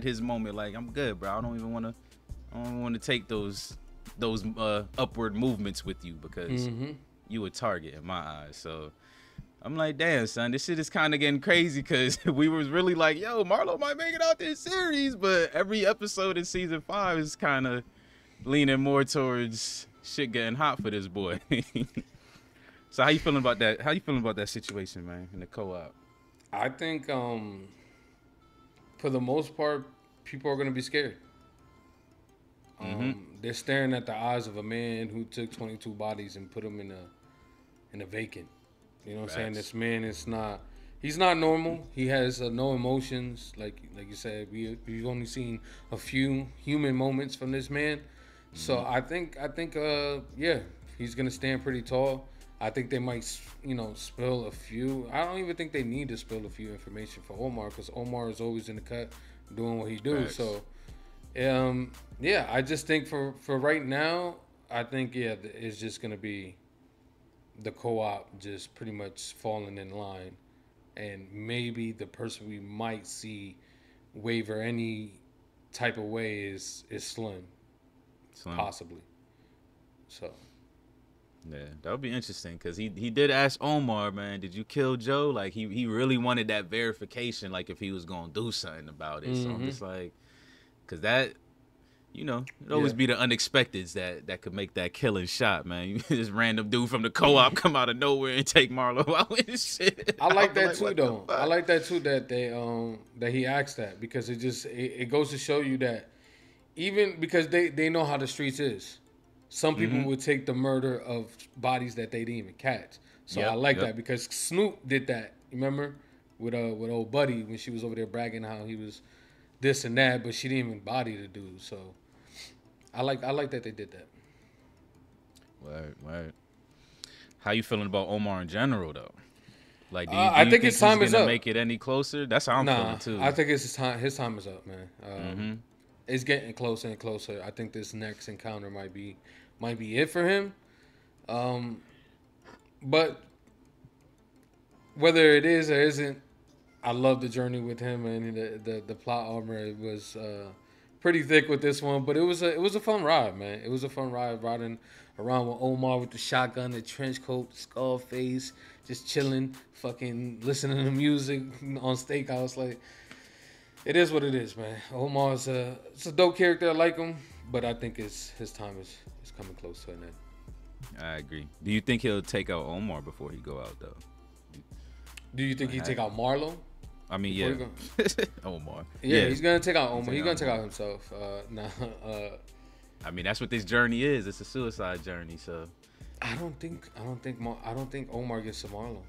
his moment, like, I'm good, bro. I don't want to take those upward movements with you, because you a target in my eyes. So I'm like, damn, son, this shit is kind of getting crazy, because we was really like, yo, Marlo might make it out this series, but every episode in season 5 is kind of leaning more towards shit getting hot for this boy. So how you feeling about that? How you feeling about that situation, man, in the co-op? I think, for the most part, people are going to be scared. They're staring at the eyes of a man who took 22 bodies and put them in a vacant. You know what I'm saying? This man is not, he's not normal. He has no emotions. Like you said, we've only seen a few human moments from this man. So I think, yeah, he's going to stand pretty tall. I think they might, spill a few. I don't even think they need to spill a few information for Omar, because Omar is always in the cut doing what he do. So, yeah, I just think for right now, I think it's just gonna be the co-op just pretty much falling in line, and maybe the person we might see waver any type of way is Slim. Possibly. So. Yeah, that would be interesting because he did ask Omar, man, did you kill Joe? Like he really wanted that verification, like if he was gonna do something about it. So I'm just like, because that, you know, it always be the unexpecteds that could make that killing shot, man. You this random dude from the co-op come out of nowhere and take Marlo out and shit. I like that too, though. I like that too that they that he asked that because it goes to show you that even because they know how the streets is. Some people would take the murder of bodies that they didn't even catch. So I like that because Snoop did that. Remember with old Buddy when she was over there bragging how he was this and that, but she didn't even body the dude. So I like that they did that. Right. How you feeling about Omar in general though? Like, do you I think his time he's is gonna up. Make it any closer? That's how I'm feeling too. I think his time is up, man. It's getting closer and closer. I think this next encounter might be it for him. But whether it is or isn't, I love the journey with him, and the plot armor was pretty thick with this one. But it was a fun ride, man. It was a fun ride riding around with Omar with the shotgun, the trench coat, skull face, just chilling, fucking listening to music on Steakhouse. Like, it is what it is, man. Omar's it's a dope character. I like him, but I think his time is coming close to an end. I agree. Do you think he'll take out Omar before he go out though? Do you think he'd take out Marlo? I mean, yeah. Omar. Yeah, he's gonna take out Omar. He's gonna take out himself. I mean, that's what this journey is. It's a suicide journey. So I don't think Omar gets to Marlo.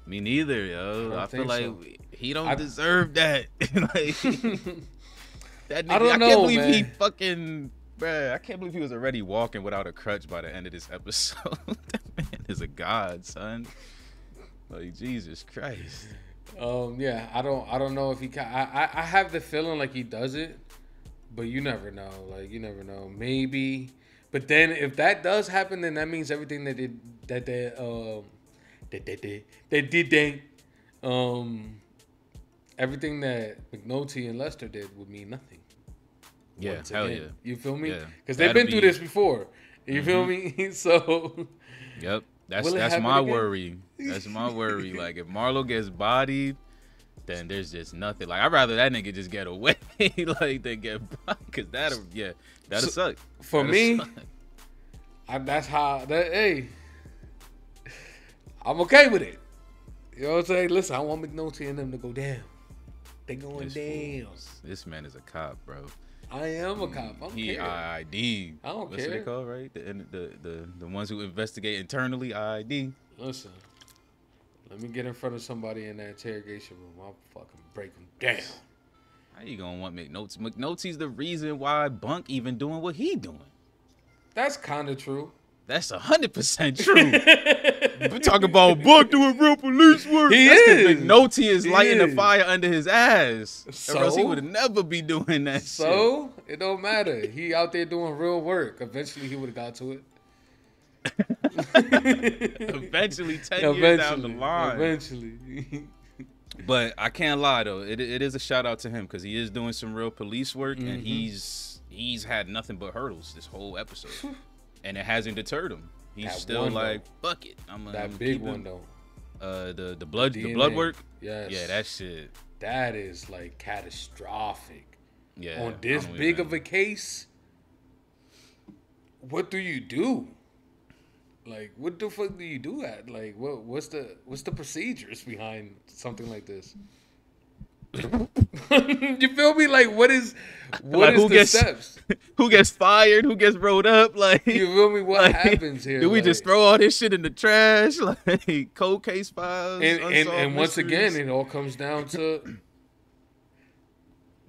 Me neither, yo. I feel like so. he don't deserve that. Like, that nigga, I don't know, can't believe man. he fucking, bruh, I can't believe he was already walking without a crutch by the end of this episode. That man is a god, son. Like, Jesus Christ. Yeah, I don't know if he can. I have the feeling like he does it, but you never know. Like, you never know. Maybe, but then if that does happen, then that means everything they did everything that McNulty and Lester did would mean nothing. Yeah, Once hell again. yeah. You feel me? Yeah. Because they've been through this before. You feel me? So. Yep. That's my worry. That's my worry. Like, if Marlo gets bodied, then there's just nothing. Like, I'd rather that nigga just get away, like, than get bodied. Because that'll suck. For me, hey, I'm okay with it. You know what I'm saying? Listen, I want McNulty and them to go down. They going down. This man is a cop, bro. I am a cop. I don't care. IID. I don't What's care. What they call, right? The ones who investigate internally, IID. Listen, let me get in front of somebody in that interrogation room. I'll fucking break them down. How you gonna want McNulty? McNulty's the reason why Bunk even doing what he doing. That's kind of true. That's 100% true. We're talking about Bunk doing real police work. He That's 'cause is. McNulty is lighting the fire under his ass. So? Or else he would never be doing that shit. So it don't matter. He out there doing real work. Eventually, he would have got to it. Eventually, 10 years down the line. Eventually. But I can't lie though, it is a shout out to him because he is doing some real police work and he's had nothing but hurdles this whole episode, and it hasn't deterred him. He's That still one, like, though. fuck it. That big one though. The blood DNA. work. Yes. Yeah, that shit. That is like catastrophic. Yeah. On this big of a case, what do you do? Like, what the fuck do you do at? Like, what's the procedures behind something like this? You feel me? Like, what is the steps? Who gets fired? Who gets rolled up? Like, you feel me? What happens here? Do we like, just throw all this shit in the trash? Like, cold case files. And once again, it all comes down to.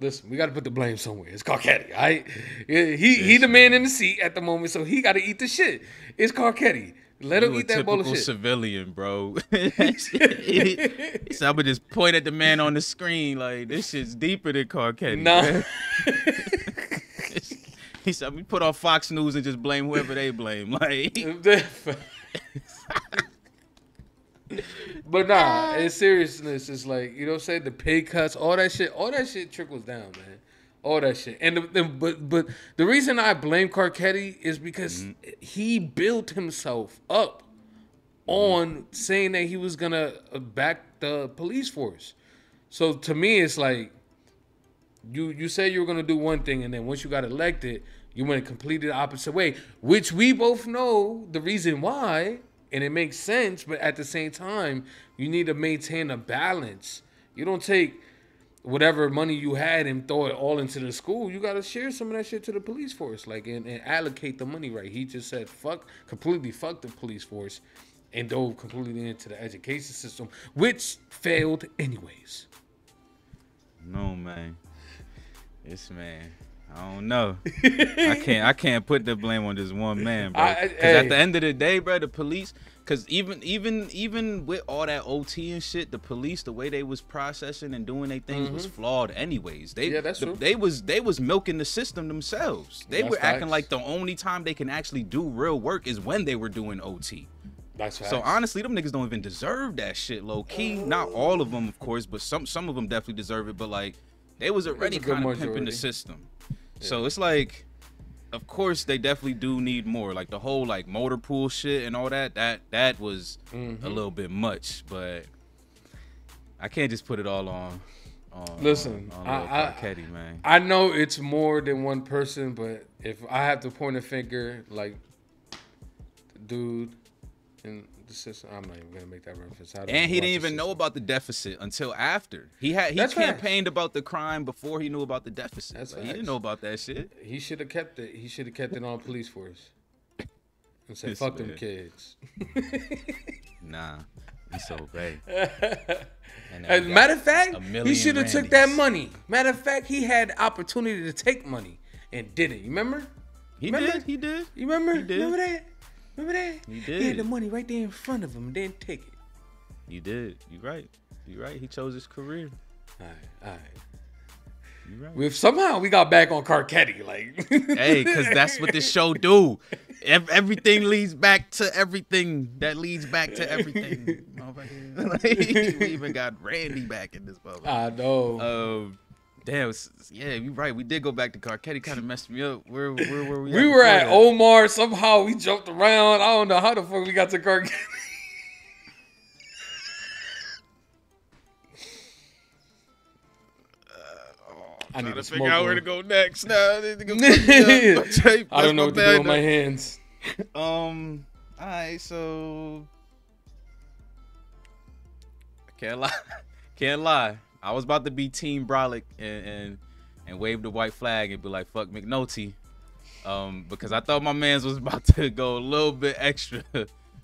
Listen, we got to put the blame somewhere. It's Carcetti, all right? He the man in the seat at the moment, so he got to eat the shit. It's Carcetti. Let him eat that bowl of shit. Civilian, bro. So I would just point at the man on the screen like, this shit's deeper than Carcetti. Nah. He said, we put on Fox News and just blame whoever they blame. Like, but nah, in seriousness, it's like, you know what I'm saying? The pay cuts, all that shit trickles down, man. All that shit. And but the reason I blame Carcetti is because he built himself up on saying that he was gonna back the police force. So to me, it's like you said you were gonna do one thing, and then once you got elected, you went completely the opposite way, which we both know the reason why, and it makes sense. But at the same time, you need to maintain a balance. You don't take whatever money you had and throw it all into the school. You gotta share some of that shit to the police force, like and allocate the money right. He just said completely fuck the police force, and dove completely into the education system, which failed anyways. No, man. This man, I don't know. I can't put the blame on this one man, bro. Because at the end of the day, bro, the police, because even with all that OT and shit, the police, the way they was processing and doing their things was flawed anyways. That's true. They was milking the system themselves. They were acting like the only time they can actually do real work is when they were doing OT. That's facts. So honestly, them niggas don't even deserve that shit, low key. Not all of them, of course, but some of them definitely deserve it. But like, they was already kind of pimping the system. Yeah. So it's like, of course, they definitely do need more. Like the whole like motor pool shit and all that. That was a little bit much. But I can't just put it all on. Listen, on Carcetti, man. I know it's more than one person, but if I have to point a finger, like the dude in the system, I'm not even gonna make that reference. And he didn't even know about the deficit until after. He campaigned about the crime before he knew about the deficit. He didn't know about that shit. He should have kept it. He should have kept it on police force and said, "Fuck them kids." Nah, he's so bad. As a matter of fact, he should have took that money. Matter of fact, he had opportunity to take money and didn't. You remember? He did. You remember? He did. Remember that? Remember that? He did. He had the money right there in front of him and didn't take it. He did. You're right. He chose his career. All right. You're right. Somehow we got back on Carcetti, like. Hey, because that's what this show do. Everything leads back to everything. That leads back to everything. We even got Randy back in this moment. I know. Damn, yeah, you're right. We did go back to Carcetti. Kind of messed me up. Where were we? We were at Omar. Somehow we jumped around. I don't know how the fuck we got to Carcetti. I need to figure out where to go next. Now, I don't know what to do with my hands. All right, so I can't lie. I was about to be Team Bralik and wave the white flag and be like, fuck McNulty. Because I thought my man's was about to go a little bit extra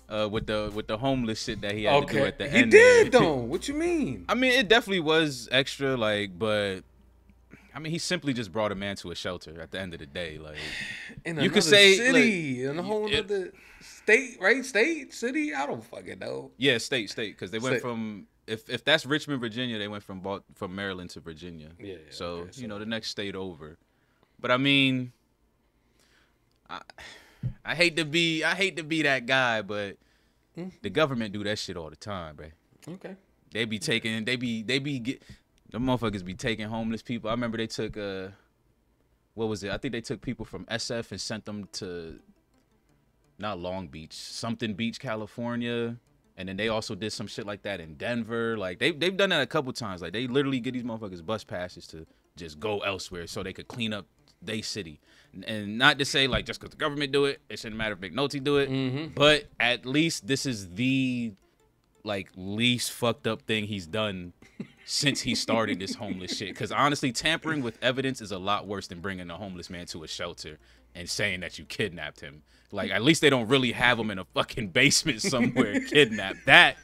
with the homeless shit that he had to do at the end. He did though. What you mean? I mean, it definitely was extra, like, but I mean, he simply just brought a man to a shelter at the end of the day. Like, in you could say city, in a whole other state, right? State, city. I don't fucking know. Yeah, state, because they went from if that's Richmond, Virginia, they went from Maryland to Virginia. Yeah. So you know, the next state over. But I mean, I hate to be that guy, but the government do that shit all the time, bro. Okay. They be the motherfuckers be taking homeless people. I remember they took what was it? I think they took people from SF and sent them to not Long Beach, something Beach, California. And then they also did some shit like that in Denver. Like they've done that a couple times. Like they literally get these motherfuckers bus passes to just go elsewhere so they could clean up their city. And not to say like just because the government do it, it shouldn't matter if McNulty do it. But at least this is the like least fucked up thing he's done since he started this homeless shit. Because honestly, tampering with evidence is a lot worse than bringing a homeless man to a shelter and saying that you kidnapped him. Like, at least they don't really have him in a fucking basement somewhere kidnapped. That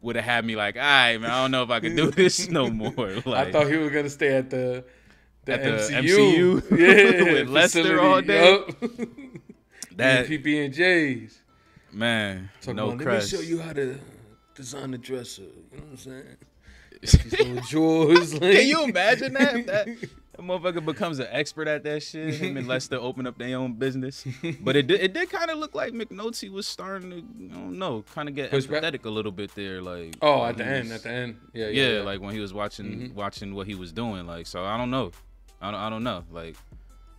would have had me like, all right, man, I don't know if I can do this no more. Like, I thought he was going to stay at the MCU yeah, with Lester all day. That PB&J's. Man, Let me show you how to design a dresser. You know what I'm saying? These little drawers. Like. Can you imagine that? That motherfucker becomes an expert at that shit. Him and Lester open up their own business. But it did kind of look like McNulty was starting to, I don't know, kind of get empathetic a little bit there. Like, at the end. Yeah. Like when he was watching what he was doing. Like, so I don't know. I don't know. Like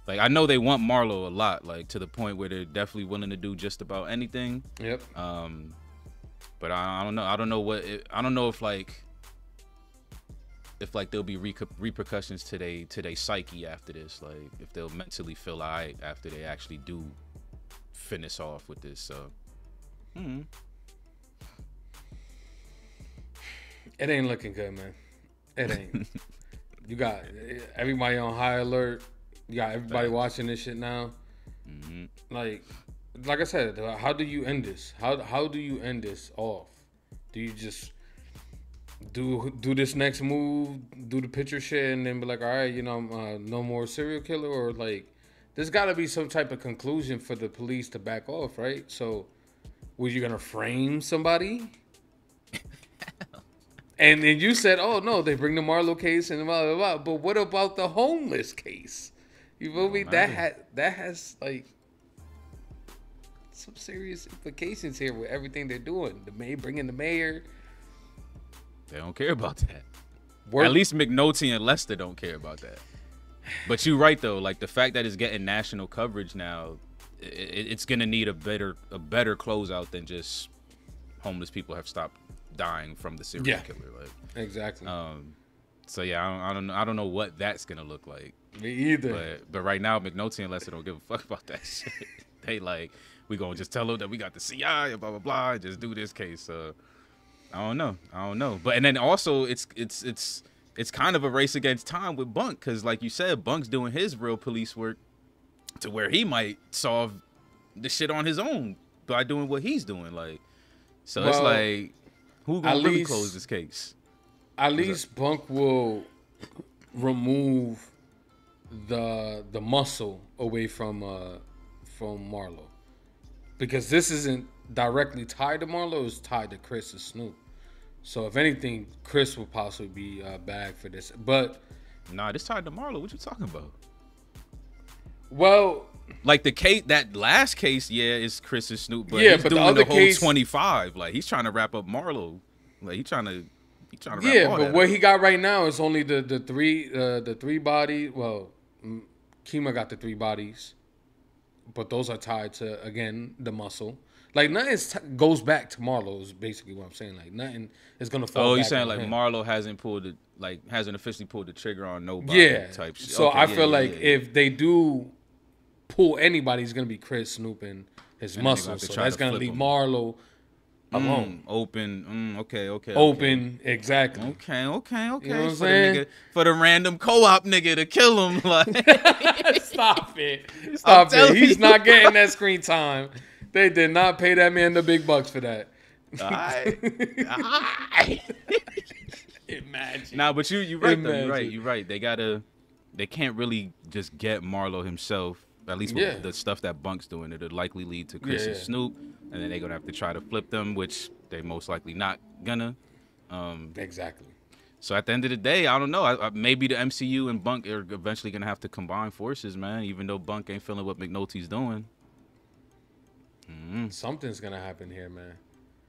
I know they want Marlo a lot, like to the point where they're definitely willing to do just about anything. Yep. But I don't know. I don't know if there'll be repercussions to they psyche after this, like if they'll mentally feel alright after they actually do finish off with this. So it ain't looking good, man. It ain't. You got everybody on high alert. You got everybody watching this shit now. Like I said, how do you end this? How do you end this off? Do you just do this next move, do the picture shit, and then be like, all right, no more serial killer? Or like, there's got to be some type of conclusion for the police to back off, right? So, were you gonna frame somebody? And then you said, oh no, they bring the Marlo case and blah blah blah. But what about the homeless case? You feel me? That has like some serious implications here with everything they're doing. Bringing the mayor. They don't care about that. At least McNulty and Lester don't care about that. But you're right though. Like the fact that it's getting national coverage now, it's gonna need a better closeout than just homeless people have stopped dying from the serial killer. Like exactly. So yeah, I don't know what that's gonna look like. Me either. But right now, McNulty and Lester don't give a fuck about that shit. They like, we gonna just tell them that we got the CI and blah blah blah, and just do this case. I don't know. But and then also it's kind of a race against time with Bunk, because like you said, Bunk's doing his real police work to where he might solve the shit on his own by doing what he's doing. Like, so it's like, who gonna really close this case? At least Bunk will remove the muscle away from Marlo, because this isn't directly tied to Marlo, it's tied to Chris and Snoop. So if anything, Chris will possibly be bagged for this. But nah, this tied to Marlo. What you talking about? Well, like the case, that last case, is Chris and Snoop, but yeah, he's doing the whole 25. Like he's trying to wrap up Marlo. Like he's trying to wrap all but that what up. he got right now is only the three body. Well, Kima got the 3 bodies, but those are tied to, again, the muscle. Like nothing goes back to Marlo is basically what I'm saying. Like nothing is gonna fall. Oh, you're back saying on like him. Marlo hasn't officially pulled the trigger on nobody type shit. So Okay, I feel like if they do pull anybody, it's gonna be Chris, Snoop, and his And then they muscle. gonna have to So try that's to gonna flip leave him. Marlo alone. Open. Okay. Open, exactly. Okay. You know what I'm for the saying? nigga, for the random co-op nigga to kill him. Like, Stop it. Stop it. telling He's you. not getting that screen time. They did not pay that man the big bucks for that. Imagine. Nah, but you're right though. Imagine. You're right. They can't really just get Marlo himself. At least with the stuff that Bunk's doing, it'll likely lead to Chris and Snoop, and then they're gonna have to try to flip them, which they most likely not gonna. Exactly. So at the end of the day, I don't know. Maybe the MCU and Bunk are eventually gonna have to combine forces, man. Even though Bunk ain't feeling what McNulty's doing. Something's gonna happen here, man.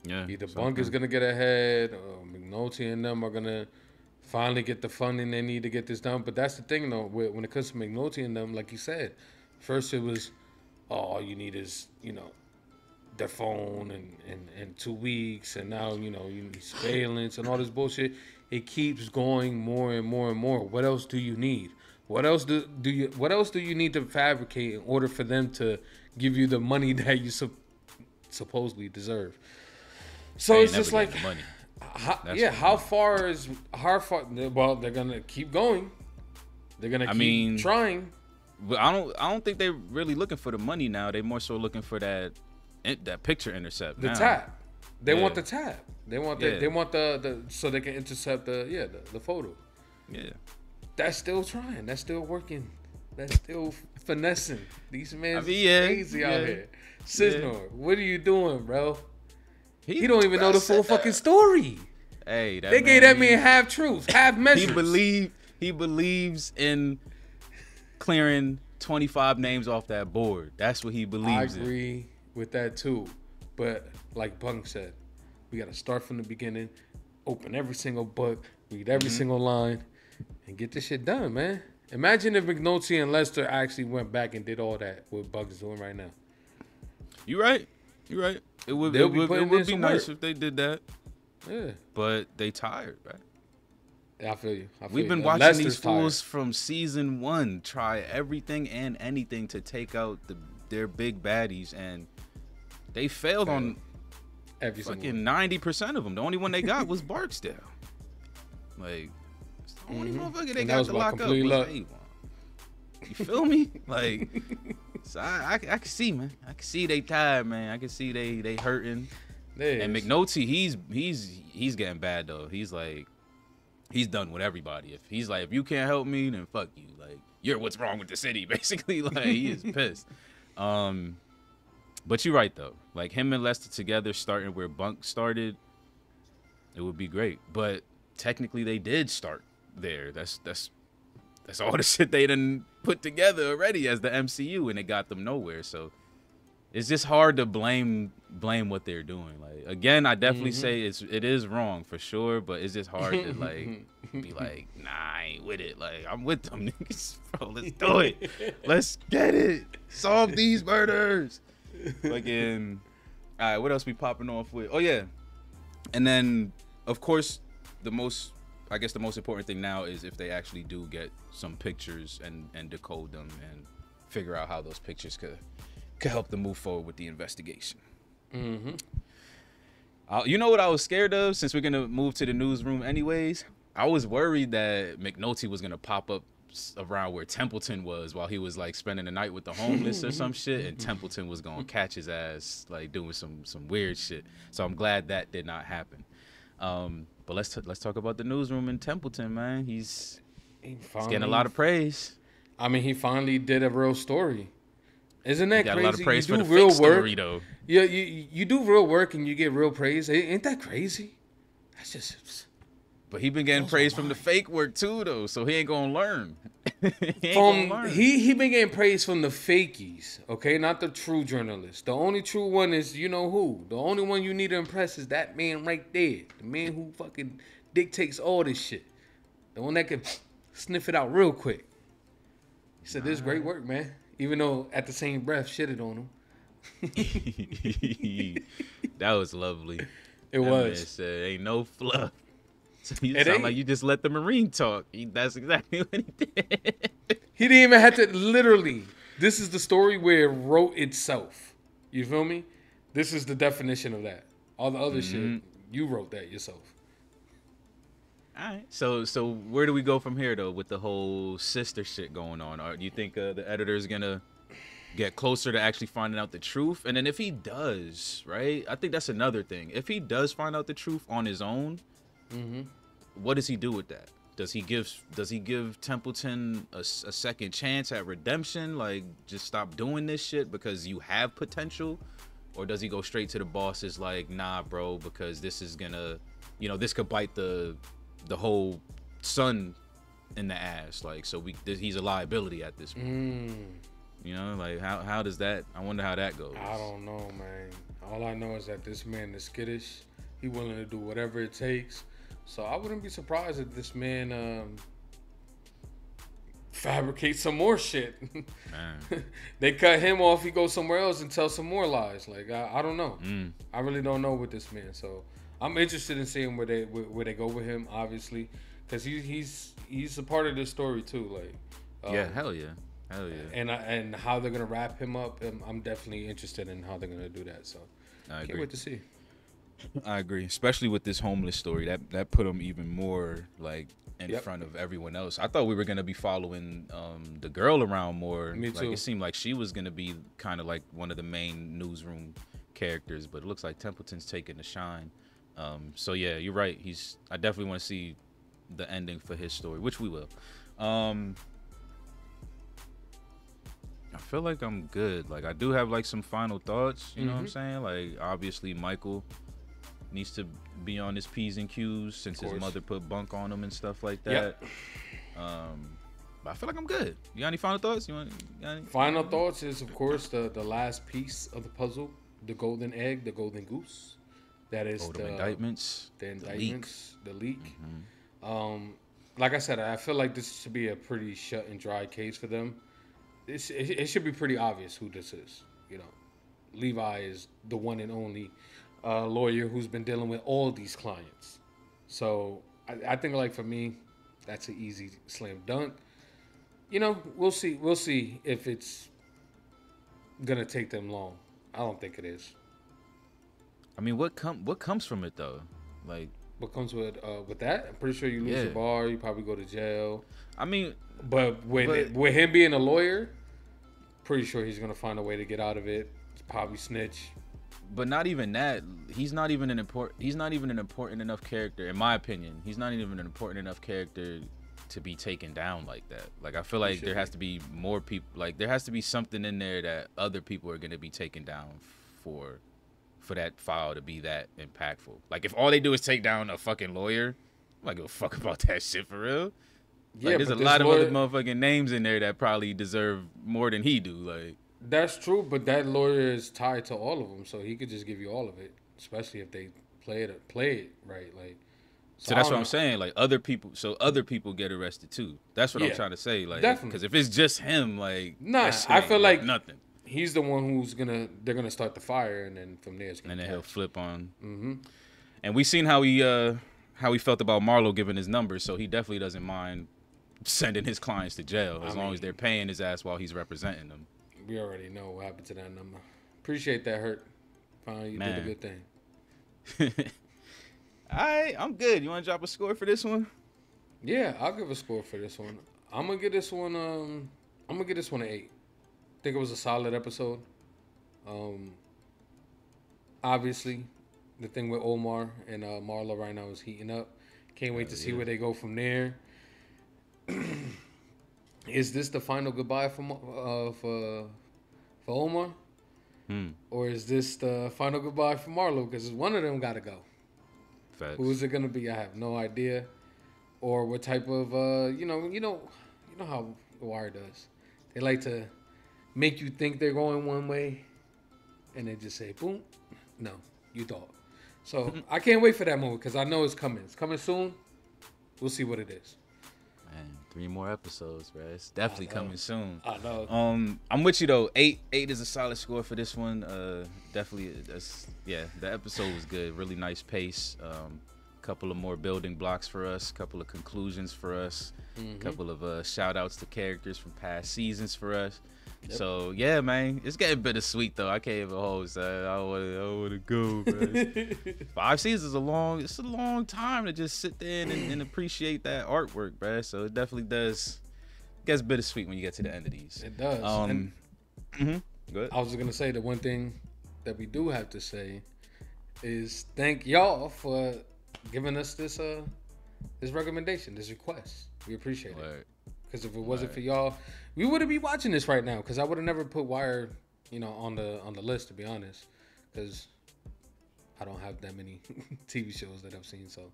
Yeah. Either Bunk is gonna get ahead, or McNulty and them are gonna finally get the funding they need to get this done. But that's the thing, though. When it comes to McNulty and them, like you said, first it was, all you need is their phone and 2 weeks, and now you need surveillance and all this bullshit. It keeps going more and more and more. What else do you need? What else do you need to fabricate in order for them to give you the money that you supposedly deserve? So it's just like, money. How far? Well, they're gonna keep going. They're gonna keep trying. But I don't think they're really looking for the money now. They're more so looking for that picture intercept. The now. tap. They want the tap. They want Yeah. they want the so they can intercept the photo. Yeah. That's still trying. That's still working. That's still finessing. These men crazy out here. Siznor, what are you doing, bro? He don't even know the full fucking story. Hey, they gave that man half truth, half measures. He believes in clearing 25 names off that board. That's what he believes I agree with that too. But like Bunk said, we got to start from the beginning, open every single book, read every single line, and get this shit done, man. Imagine if McNulty and Lester actually went back and did all that what Buck's doing right now. You right. You right. It would They'll be nice work. if they did that. Yeah. But they tired, right? Yeah, I feel you. We've been watching these fools from season 1 try everything and anything to take out their big baddies, and they failed on every fucking 90% of them. The only one they got was Barksdale. Like, it's the only motherfucker they And that got was to by lock up. complete Was luck. Avon. You feel me? Like, so I can see, man. I can see they tired, man. I can see they hurting. And McNulty, he's getting bad though. He's like, he's done with everybody. If you can't help me, then fuck you. Like, you're what's wrong with the city, basically. Like, he is pissed. But you're right though. Like, him and Lester together, starting where Bunk started, it would be great. But technically, they did start there. That's all the shit they done put together already as the MCU, and it got them nowhere. So it's just hard to blame what they're doing. Like, again, I definitely say it is wrong for sure, but it's just hard to like be like, nah, I ain't with it. Like, I'm with them niggas, bro. Let's do it. Let's get it. Solve these murders. Fucking. All right, what else we popping off with? Oh yeah, and then of course the most important thing now is if they actually do get some pictures and decode them and figure out how those pictures could help them move forward with the investigation. You know what I was scared of, since we're gonna move to the newsroom anyways? I was worried that McNulty was gonna pop up around where Templeton was while he was like spending the night with the homeless or some shit, and Templeton was gonna catch his ass like doing some weird shit. So I'm glad that did not happen. But let's talk about the newsroom in Templeton, man. He's getting a lot of praise. I mean, he finally did a real story. Isn't that crazy? Got a lot of praise you for do the real fake work. story, though. Yeah, you do real work and you get real praise. Ain't that crazy? That's just. But he been getting praise from the fake work too, though. So he ain't gonna learn. He been getting praise from the fakies, okay, not the true journalists. The only true one is you know who. The only one you need to impress is that man right there, the man who fucking dictates all this shit. The one that can sniff it out real quick. He said, "This is great work, man." Even though at the same breath shitted on him. That was lovely. It was. Man said, "Ain't no fluff." So you sound like you just let the Marine talk. That's exactly what he did. He didn't even have to literally. This is the story where it wrote itself. You feel me? This is the definition of that. All the other shit, you wrote that yourself. All right. So where do we go from here though with the whole sister shit going on? Or do you think the editor's gonna get closer to actually finding out the truth? And then if he does, right? I think that's another thing. If he does find out the truth on his own, what does he do with that? Does he give Templeton a second chance at redemption? Like, just stop doing this shit because you have potential? Or does he go straight to the bosses like, nah, bro, because this is gonna, this could bite the whole son in the ass. Like, so he's a liability at this point. Like how does that, I wonder how that goes. I don't know, man. All I know is that this man is skittish. He willing to do whatever it takes. So I wouldn't be surprised if this man fabricates some more shit. They cut him off, he goes somewhere else and tells some more lies. Like I don't know. I really don't know with this man. So I'm interested in seeing where they go with him, obviously, because he's a part of this story too. Like yeah, hell yeah. And how they're gonna wrap him up, I'm definitely interested in how they're gonna do that. So I can't wait to see. I agree, especially with this homeless story. That put him even more like in front of everyone else. I thought we were gonna be following the girl around more. Me too. Like, it seemed like she was gonna be kind of like one of the main newsroom characters, but it looks like Templeton's taking the shine. So yeah, you're right. I definitely want to see the ending for his story, which we will. I feel like I'm good. Like, I do have like some final thoughts. You know what I'm saying? Like, obviously Michael needs to be on his P's and Q's since his mother put bunk on him and stuff like that. But I feel like I'm good. You got any final thoughts? Got any? Final thoughts is, of course, the last piece of the puzzle, the golden egg, the golden goose. That is the indictments. The indictments, the leak. Mm-hmm. Like I said, I feel like this should be a pretty shut and dry case for them. It should be pretty obvious who this is. You know, Levi is the one and only lawyer who's been dealing with all these clients. So I think, like, for me, that's an easy slam dunk. You know, we'll see. We'll see if it's gonna take them long. I don't think it is. I mean, what comes from it though? Like, what comes with that? I'm pretty sure you lose your bar. You probably go to jail. I mean, but with him being a lawyer, pretty sure he's gonna find a way to get out of it. Probably snitch. But not even that. He's not even an important enough character, in my opinion. He's not even an important enough character to be taken down like that. Like, I feel like there has to be more people. Like, there has to be something in there that other people are gonna be taken down for that file to be that impactful. Like, if all they do is take down a fucking lawyer, I'm not gonna fuck about that shit for real. Yeah, like, there's a lot of other motherfucking names in there that probably deserve more than he do. Like, that's true, but that lawyer is tied to all of them, so he could just give you all of it, especially if they play it right. Like, so that's what I'm saying. Like, other people get arrested too. That's what I'm trying to say. Like, definitely. Because if it's just him, like, nah, I feel like nothing. He's the one they're gonna start the fire, and then from there it's gonna. And then he'll flip on. Mm-hmm. And we seen how he felt about Marlo giving his number, so he definitely doesn't mind sending his clients to jail as long as they're paying his ass while he's representing them. We already know what happened to that number. Appreciate that, Hurt. Finally, you did a good thing. All right, I'm good. You want to drop a score for this one? Yeah, I'll give a score for this one. I'm gonna give this one. I'm gonna give this one an 8. I think it was a solid episode. Obviously, the thing with Omar and Marlo right now is heating up. Can't wait to see where they go from there. Is this the final goodbye for Omar? Or is this the final goodbye for Marlo? Because one of them got to go. Facts. Who is it going to be? I have no idea. Or what type of, you know how The Wire does. They like to make you think they're going one way, and they just say, boom, no, you thought. So I can't wait for that moment because I know it's coming. It's coming soon. We'll see what it is. Man, 3 more episodes, bro. It's definitely coming soon. I know. I'm with you though. 8 is a solid score for this one. Definitely, the episode was good. Really nice pace. Couple of more building blocks for us. Couple of conclusions for us. Couple of shout outs to characters from past seasons for us. Yep. So yeah, man, it's getting bittersweet though. I can't even hold. So I want to go, man. 5 seasons is a long time to just sit there and appreciate that artwork, bro. So it definitely does. It gets bittersweet when you get to the end of these. It does. Good. I was just gonna say the one thing that we do have to say is thank y'all for giving us this recommendation, this request. We appreciate it. Because if it wasn't for y'all, we wouldn't be watching this right now. Because I would have never put Wire, on the list, to be honest. Because I don't have that many TV shows that I've seen. So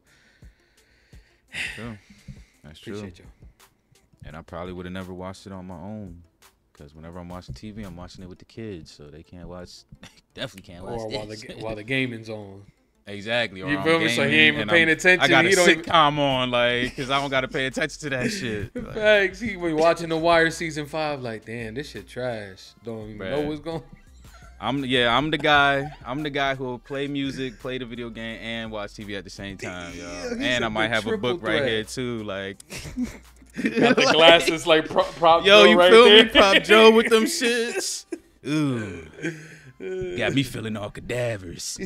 true. That's true. Appreciate y'all. And I probably would have never watched it on my own. Because whenever I'm watching TV, I'm watching it with the kids, so they can't watch. Definitely can't watch. Or while the gaming's on. Exactly. You feel me? So he ain't even paying attention. I got a sitcom on, like, because I don't got to pay attention to that shit. Like, facts. He was watching The Wire season 5, like, damn, this shit trash. Don't even know what's going. I'm the guy who will play music, play the video game, and watch TV at the same time, y'all. And I might have a book right here too, like. Got the glasses like prop. Yo, Joe you right feel there. me? Prop Joe with them shits. Ooh. Got me feeling all cadavers.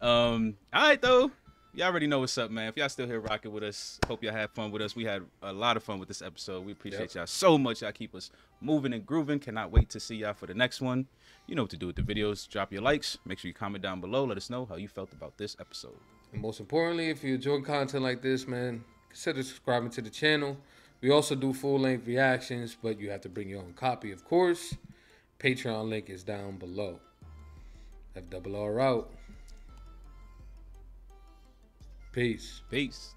All right, though. Y'all already know what's up, man. If y'all still here rocking with us, hope y'all had fun with us. We had a lot of fun with this episode. We appreciate y'all so much. Y'all keep us moving and grooving. Cannot wait to see y'all for the next one. You know what to do with the videos. Drop your likes. Make sure you comment down below. Let us know how you felt about this episode. And most importantly, if you enjoy content like this, man, consider subscribing to the channel. We also do full-length reactions, but you have to bring your own copy, of course. Patreon link is down below. FRR out. Peace. Peace.